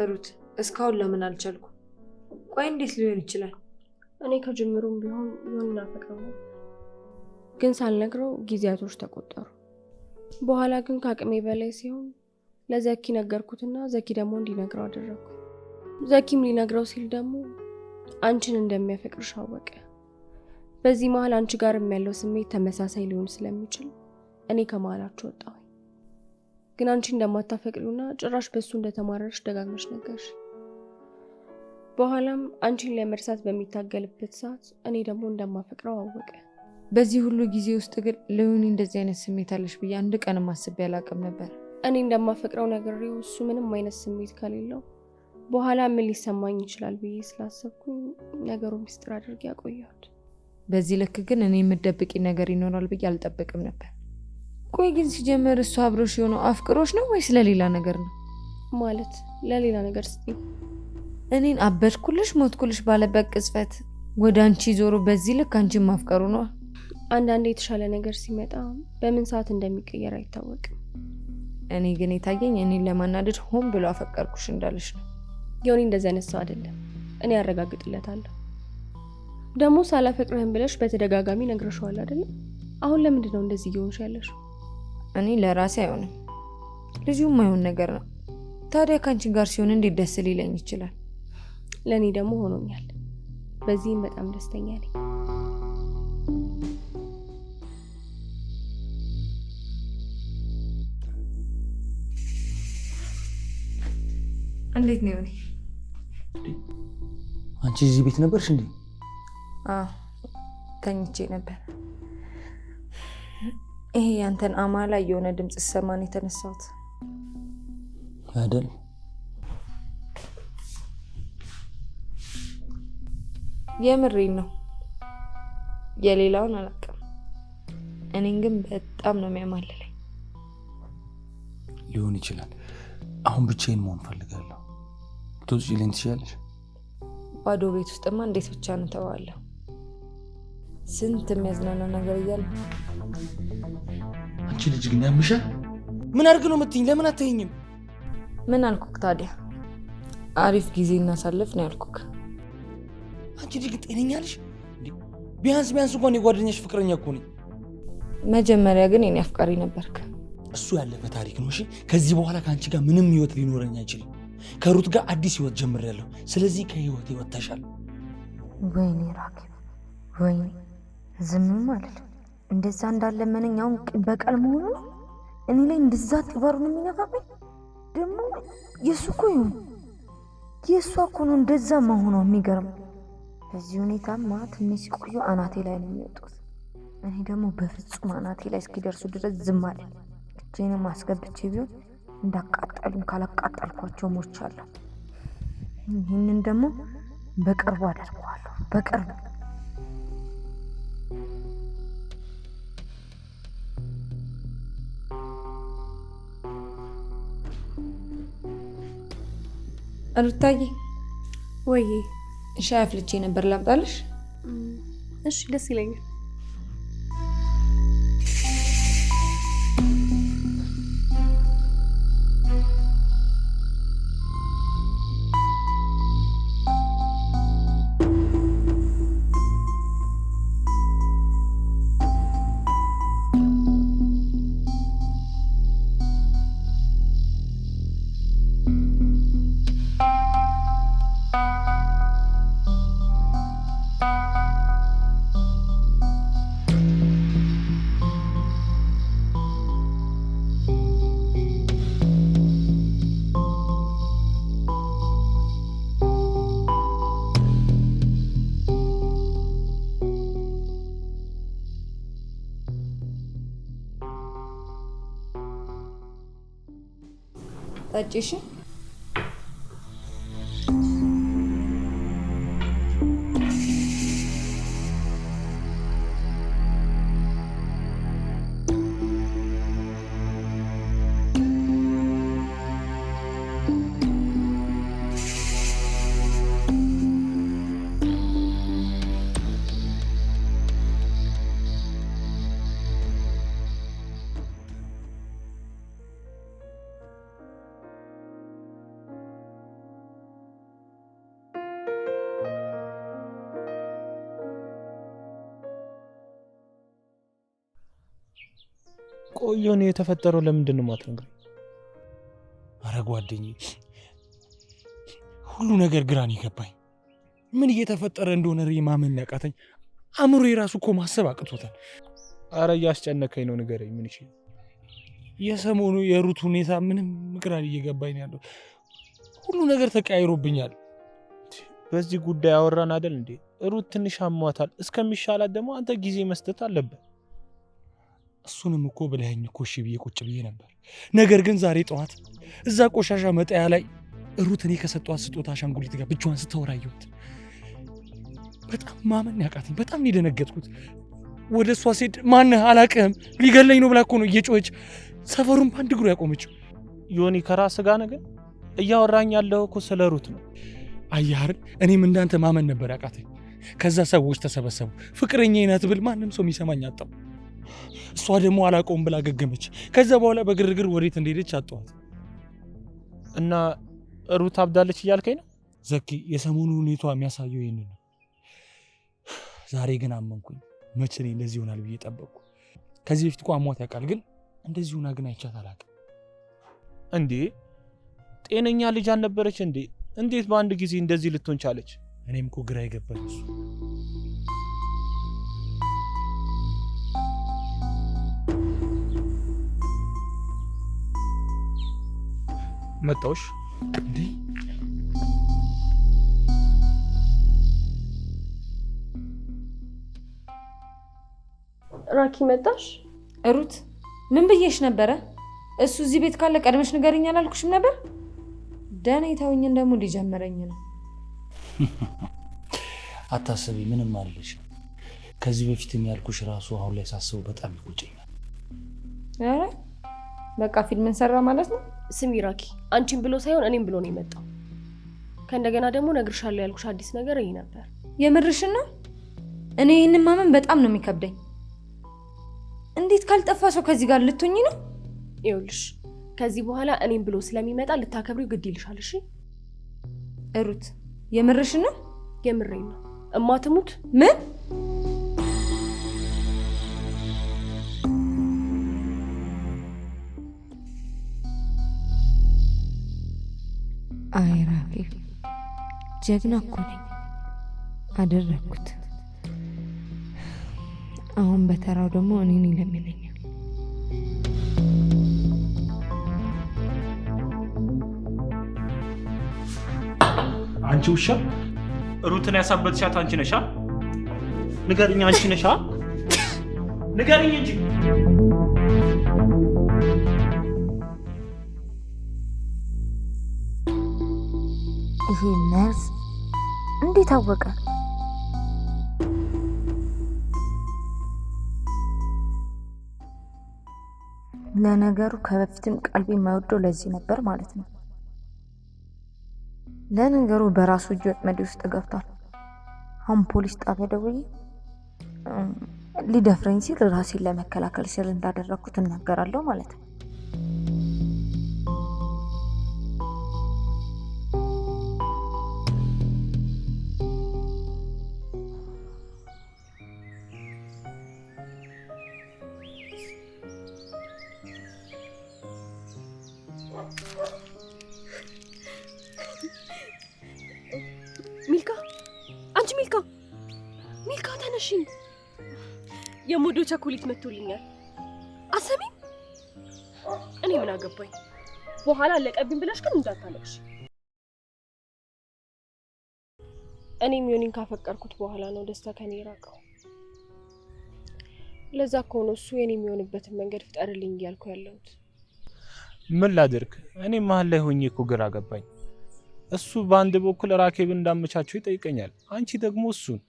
ሩት፣ እስካሁን ለምን አልቻልኩ? ቆይ እንዴት ሊሆን ይችላል? እኔ ከጅምሩም ቢሆን ዮኒን አፈቅረው ነው፣ ግን ሳልነግረው ጊዜያቶች ተቆጠሩ። በኋላ ግን ከአቅሜ በላይ ሲሆን ለዘኪ ነገርኩትና ዘኪ ደግሞ እንዲነግረው አደረኩ። ዘኪም ሊነግረው ሲል ደግሞ አንቺን እንደሚያፈቅርሽ አወቀ። በዚህ መሀል አንቺ ጋርም ያለው ስሜት ተመሳሳይ ሊሆን ስለሚችል እኔ ከመሀላችሁ ወጣሁ። ግን አንቺ እንደማታፈቅሪውና ጭራሽ በሱ እንደተማረርሽ ደጋግመሽ ነገርሽ። በኋላም አንቺን ለመርሳት በሚታገልበት ሰዓት እኔ ደግሞ እንደማፈቅረው አወቀ። በዚህ ሁሉ ጊዜ ውስጥ ግን ለዮኒ እንደዚህ አይነት ስሜት አለሽ ብዬ አንድ ቀን ማስቤ አላውቅም ነበር። እኔ እንደማፈቅረው ነግሬው እሱ ምንም አይነት ስሜት ከሌለው በኋላ ምን ሊሰማኝ ይችላል ብዬ ስላሰብኩኝ ነገሩ ሚስጥር አድርጌ ያቆየሁት። በዚህ ልክ ግን እኔ የምደብቂ ነገር ይኖራል ብዬ አልጠብቅም ነበር። ቆይ ግን ሲጀመር እሱ አብሮሽ የሆነው አፍቅሮሽ ነው ወይስ ለሌላ ነገር ነው? ማለት ለሌላ ነገር ስትይ እኔን አበድኩልሽ ሞትኩልሽ ባለበት ቅጽበት ወደ አንቺ ዞሮ በዚህ ልክ አንቺን ማፍቀሩ ነው? አንዳንዴ የተሻለ ነገር ሲመጣ በምን ሰዓት እንደሚቀየር አይታወቅም። እኔ ግን የታየኝ እኔን ለማናደድ ሆን ብሎ አፈቀርኩሽ እንዳለሽ ነው። ዮኒ እንደዚህ አይነት ሰው አይደለም፣ እኔ ያረጋግጥለታለሁ። ደግሞ ሳላፈቅርህም ብለሽ በተደጋጋሚ ነግረሽዋል አይደለም? አሁን ለምንድን ነው እንደዚህ እየሆንሽ ያለሽ? እኔ ለራሴ አይሆንም፣ ልጁም ማይሆን ነገር ነው። ታዲያ ከአንቺ ጋር ሲሆን እንዴት ደስ ሊለኝ ይችላል? ለእኔ ደግሞ ሆኖኛል። በዚህም በጣም ደስተኛ ነኝ። እንዴት ነው ዮኒ? አንቺ እዚህ ቤት ነበርሽ እንዴ? አዎ ተኝቼ ነበር። ይሄ ያንተን አማላ የሆነ ድምጽ ሰማን የተነሳሁት አይደል? የምሬን ነው። የሌላውን አላውቅም። እኔን ግን በጣም ነው የሚያማልለኝ። ሊሆን ይችላል። አሁን ብቻዬን መሆን ፈልጋለሁ። ትወጪልኝ ትችያለሽ? ባዶ ቤት ውስጥማ እንዴት ብቻ ነው ተዋለሁ። ስንት የሚያዝናና ነገር እያለ። አንቺ ልጅ ግን ያምሻል። ምን አድርግ ነው የምትይኝ? ለምን አትይኝም? ምን አልኩክ ታዲያ? አሪፍ ጊዜ እናሳልፍ ነው ያልኩክ። አንቺ ልጅ ግን ጤነኛ ነሽ? ቢያንስ እንኳን የጓደኛሽ ፍቅረኛ እኮ ነኝ። መጀመሪያ ግን የኔ አፍቃሪ ነበርክ። እሱ ያለፈ ታሪክ ነው። እሺ ከዚህ በኋላ ከአንቺ ጋር ምንም ህይወት ሊኖረኝ አይችልም። ከሩት ጋር አዲስ ህይወት ጀምሬያለሁ። ስለዚህ ከህይወት ወጥተሻል። ወይኔ ራኬብ፣ ወይኔ ዝም ማለት እንደዛ እንዳለመነኛው በቀል መሆኑ እኔ ላይ እንደዛ ጥባሩን የሚነፋብኝ ደግሞ የሱ እኮ ይሁን የሷ እኮ ነው እንደዛ መሆኗ የሚገርም። በዚህ ሁኔታማ ትንሽ ሲቆዩ አናቴ ላይ ነው የሚወጡት። እኔ ደግሞ በፍጹም አናቴ ላይ እስኪደርሱ ድረስ ዝም አለ። እጄንም አስገብቼ ቢሆን እንዳቃጠሉን ካላቃጠልኳቸው ሞቻለሁ። ይህንን ደግሞ በቅርቡ አደርገዋለሁ። በቅርቡ ሩታዬ፣ ወይ ሻይ አፍልቼ ነበር ላምጣልሽ? እሺ ደስ ይለኛል። ጠጪሽ? ቆየን የተፈጠረው ለምንድን ነው የማትነግረኝ? አረ ጓደኛዬ ሁሉ ነገር ግራን ይገባኝ። ምን እየተፈጠረ እንደሆነ ማመን ያቃተኝ። አእምሮ የራሱ እኮ ማሰብ አቅቶታል። አረ እያስጨነቀኝ ነው፣ ንገረኝ። ምን ይችላል? የሰሞኑ የሩት ሁኔታ ምንም ግራን እየገባኝ ነው ያለው። ሁሉ ነገር ተቀያይሮብኛል። በዚህ ጉዳይ አወራን አይደል እንዴ? ሩት ትንሽ አሟታል። እስከሚሻላት ደግሞ አንተ ጊዜ መስጠት አለበት። እሱንም እኮ ብለኸኝ እኮ እሺ ብዬ ቁጭ ብዬ ነበር። ነገር ግን ዛሬ ጠዋት እዛ ቆሻሻ መጣያ ላይ ሩት እኔ ከሰጧት ስጦታ አሻንጉሊት ጋር ብቻዋን ስታወራ አየሁት። በጣም ማመን ያቃተኝ። በጣም ነው የደነገጥኩት። ወደ እሷ ሴድ ማነህ አላቅህም ሊገለኝ ነው ብላ እኮ ነው እየጮኸች ሰፈሩን በአንድ እግሩ ያቆመችው። ዮኒ ከራስህ ጋር ነገር እያወራኝ ያለው እኮ ስለ ሩት ነው። አያር እኔም እንዳንተ ማመን ነበር ያቃተኝ። ከዛ ሰዎች ተሰበሰቡ። ፍቅረኛዬ ናት ብል ማንም ሰው የሚሰማኝ አጣው። እሷ ደግሞ አላውቀውም ብላ ገገመች። ከዛ በኋላ በግርግር ወዴት እንደሄደች አጣኋት። እና ሩት አብዳለች እያልከኝ ነው? ዘኪ የሰሞኑ ሁኔቷ የሚያሳየው ይህንን ነው። ዛሬ ግን አመንኩኝ። መቼ እኔ እንደዚህ ይሆናል ብዬ ጠበቅኩ። ከዚህ በፊት እኮ አሟት ያውቃል፣ ግን እንደዚህ ሆና ግን አይቻት አላውቅም። እንዴ ጤነኛ ልጅ አልነበረች እንዴ? እንዴት በአንድ ጊዜ እንደዚህ ልትሆን ቻለች? እኔም እኮ ግራ የገባኝ እሱ። መጣሁሽ እንዴ ራኪ መጣሽ? ሩት ምን ብዬሽ ነበረ? እሱ እዚህ ቤት ካለ ቀድመሽ ንገሪኝ አላልኩሽም ነበር? ደህና የታውኝን ደግሞ ሊጀምረኝ ነው። አታስቢ፣ ምንም አለሽ። ከዚህ በፊት ያልኩሽ ራሱ አሁን ላይ ሳስበው በጣም ይቆጨኛል። አረ በቃ ፊልም እንሰራ ማለት ነው። ስሚ ራኪ፣ አንቺን ብሎ ሳይሆን እኔም ብሎ ነው የመጣው። ከእንደገና ደግሞ ነግርሻለሁ ያልኩሽ አዲስ ነገር ይሄ ነበር። የምርሽን ነው? እኔ ይህንን ማመን በጣም ነው የሚከብደኝ። እንዴት ካልጠፋ ሰው ከዚህ ጋር ልትሆኚ ነው? ይኸውልሽ ከዚህ በኋላ እኔም ብሎ ስለሚመጣ ልታከብሪው ግድ ይልሻል። እሺ ሩት የምርሽን ነው? የምሬን ነው። እማትሙት ምን? አይ ራኬብ ጀግና እኮ ነኝ። አደረግኩት። አሁን በተራው ደግሞ እኔን ይለምነኛል። አንቺ ውሻ፣ ሩትን ያሳበትሻት አንቺ ነሻ? ንገሪኝ፣ አንቺ ነሻ? ንገሪኝ እንጂ። ይሄ መርዝ እንዴት አወቀ? ለነገሩ ከበፊትም ቀልቤ የማይወደው ለዚህ ነበር ማለት ነው። ለነገሩ በራሱ እጅ ወጥመድ ውስጥ ገብቷል። አሁን ፖሊስ ጣቢያ ደውዬ ሊደፍረኝ ሲል ራሴን ለመከላከል ስል እንዳደረግኩት እናገራለሁ ማለት ነው። ሚልካ፣ አንቺ ሚልካ፣ ሚልካ ተነሺ። የሞዶ ቸኮሌት መጥቶልኛል። አሰሚኝ። እኔ ምን አገባኝ? በኋላ አለቀብኝ ብለሽ ግን እንዳታለቅሽ። እኔም ዮኒን ካፈቀርኩት በኋላ ነው ደስታ ከኔ የራቀው። ለዛ እኮ ነው እሱ የኔ የሚሆንበትን መንገድ ፍጠርልኝ እያልኩ ያለሁት። ምን ላድርግ? እኔ መሀል ላይ ሆኜ እኮ ግራ ገባኝ። እሱ በአንድ በኩል ራኬብ እንዳመቻቸው ይጠይቀኛል፣ አንቺ ደግሞ እሱን።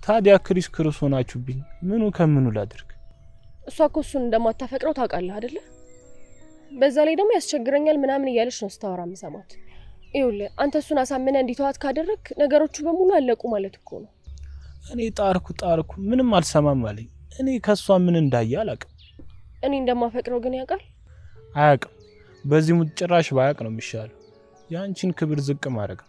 ታዲያ ክሪስ ሆናችሁብኝ። ምኑ ከምኑ ላድርግ? እሷ እኮ እሱን እንደማታፈቅረው ታውቃለህ አይደለ? በዛ ላይ ደግሞ ያስቸግረኛል ምናምን እያለች ነው ስታወራ የምሰማት። ይኸውልህ አንተ እሱን አሳምነህ እንዲተዋት ካደረግ ነገሮቹ በሙሉ አለቁ ማለት እኮ ነው። እኔ ጣርኩ ምንም አልሰማም አለኝ። እኔ ከሷ ምን እንዳየ አላውቅም። እኔ እንደማፈቅረው ግን ያውቃል? አያውቅም። በዚህ ሙድ ጭራሽ ባያውቅ ነው የሚሻለው። የአንቺን ክብር ዝቅ ማድረግ።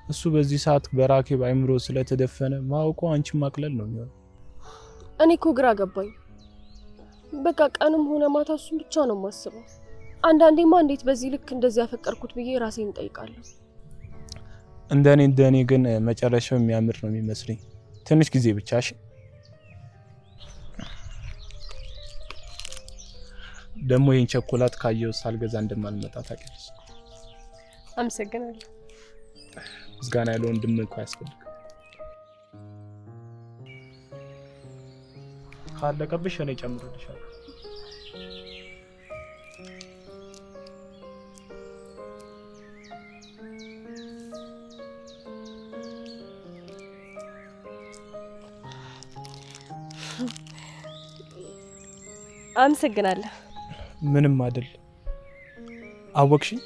እሱ በዚህ ሰዓት በራኬብ አይምሮ ስለተደፈነ ማውቆ አንቺን ማቅለል ነው የሚሆነው። እኔ እኮ ግራ ገባኝ። በቃ ቀንም ሆነ ማታ እሱን ብቻ ነው የማስበው። አንዳንዴማ እንዴት በዚህ ልክ እንደዚህ ያፈቀርኩት ብዬ ራሴን እጠይቃለሁ። እንደኔ ግን መጨረሻው የሚያምር ነው የሚመስለኝ። ትንሽ ጊዜ ብቻ እሺ። ደግሞ ይሄን ቸኮላት ካየው ሳልገዛ እንደማልመጣ ታውቂያለሽ። አመሰግናለሁ። ምስጋና ያለው ወንድም እኮ ያስፈልግ። ካለቀብሽ እኔ ጨምርልሻለሁ። አመሰግናለሁ። ምንም አይደል። አወቅሽኝ?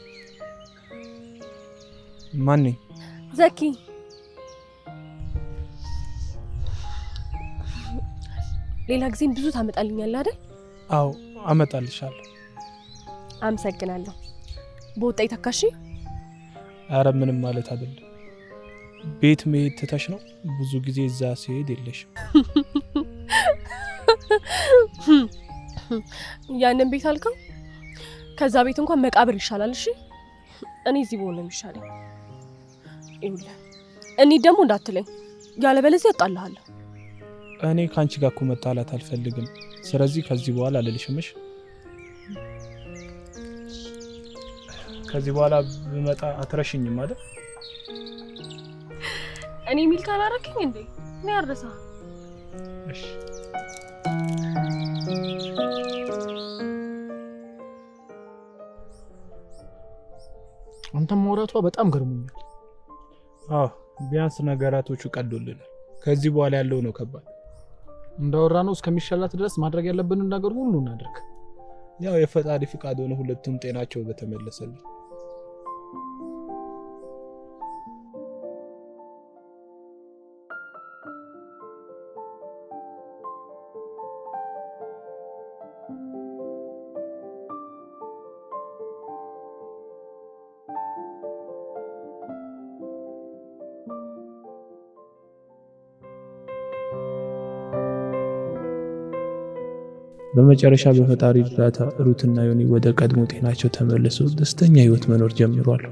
ማን ነኝ? ዘኪ። ሌላ ጊዜም ብዙ ታመጣልኛለህ አይደል? አዎ አመጣልሻለሁ። አመሰግናለሁ። በወጣ ይተካሽ። አረ ምንም ማለት አይደለም። ቤት መሄድ ትተሽ ነው? ብዙ ጊዜ እዛ ሲሄድ የለሽም። ያንን ቤት አልከው? ከዛ ቤት እንኳን መቃብር ይሻላል። እሺ እኔ እዚህ ብሆን ነው የሚሻለኝ። ይኸውልህ እኔ ደግሞ እንዳትለኝ፣ ያለበለዚያ እጣልሃለሁ። እኔ ካንቺ ጋር እኮ መጣላት አልፈልግም። ስለዚህ ከዚህ በኋላ አልልሽምሽ። ከዚህ በኋላ ብመጣ አትረሽኝም አይደል? እኔ ሚል ካላረከኝ እንዴ ምን ያርሳ? እሺ አንተም ማውራቷ በጣም ገርሞኛል። አዎ ቢያንስ ነገራቶቹ ቀዶልናል። ከዚህ በኋላ ያለው ነው ከባድ። እንዳወራነው እስከሚሻላት ድረስ ማድረግ ያለብንን ነገር ሁሉ እናድርግ። ያው የፈጣሪ ፍቃድ ሆነ ሁለቱም ጤናቸው በተመለሰልን። በመጨረሻ በፈጣሪ እርዳታ ሩትና ዮኒ ወደ ቀድሞ ጤናቸው ተመልሰው ደስተኛ ህይወት መኖር ጀምሯል።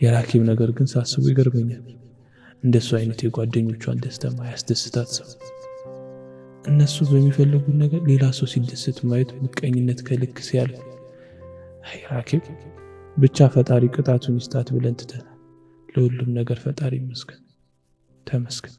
የራኬብ ነገር ግን ሳስቡ ይገርመኛል። እንደሱ አይነት የጓደኞቿን ደስታ ማያስደስታት ሰው። እነሱ በሚፈልጉት ነገር ሌላ ሰው ሲደሰት ማየት ምቀኝነት ከልክ ሲያልፍ፣ አይ ራኬብ ብቻ ፈጣሪ ቅጣቱን ይስጣት ብለን ትተናል። ለሁሉም ነገር ፈጣሪ ይመስገን። ተመስገን።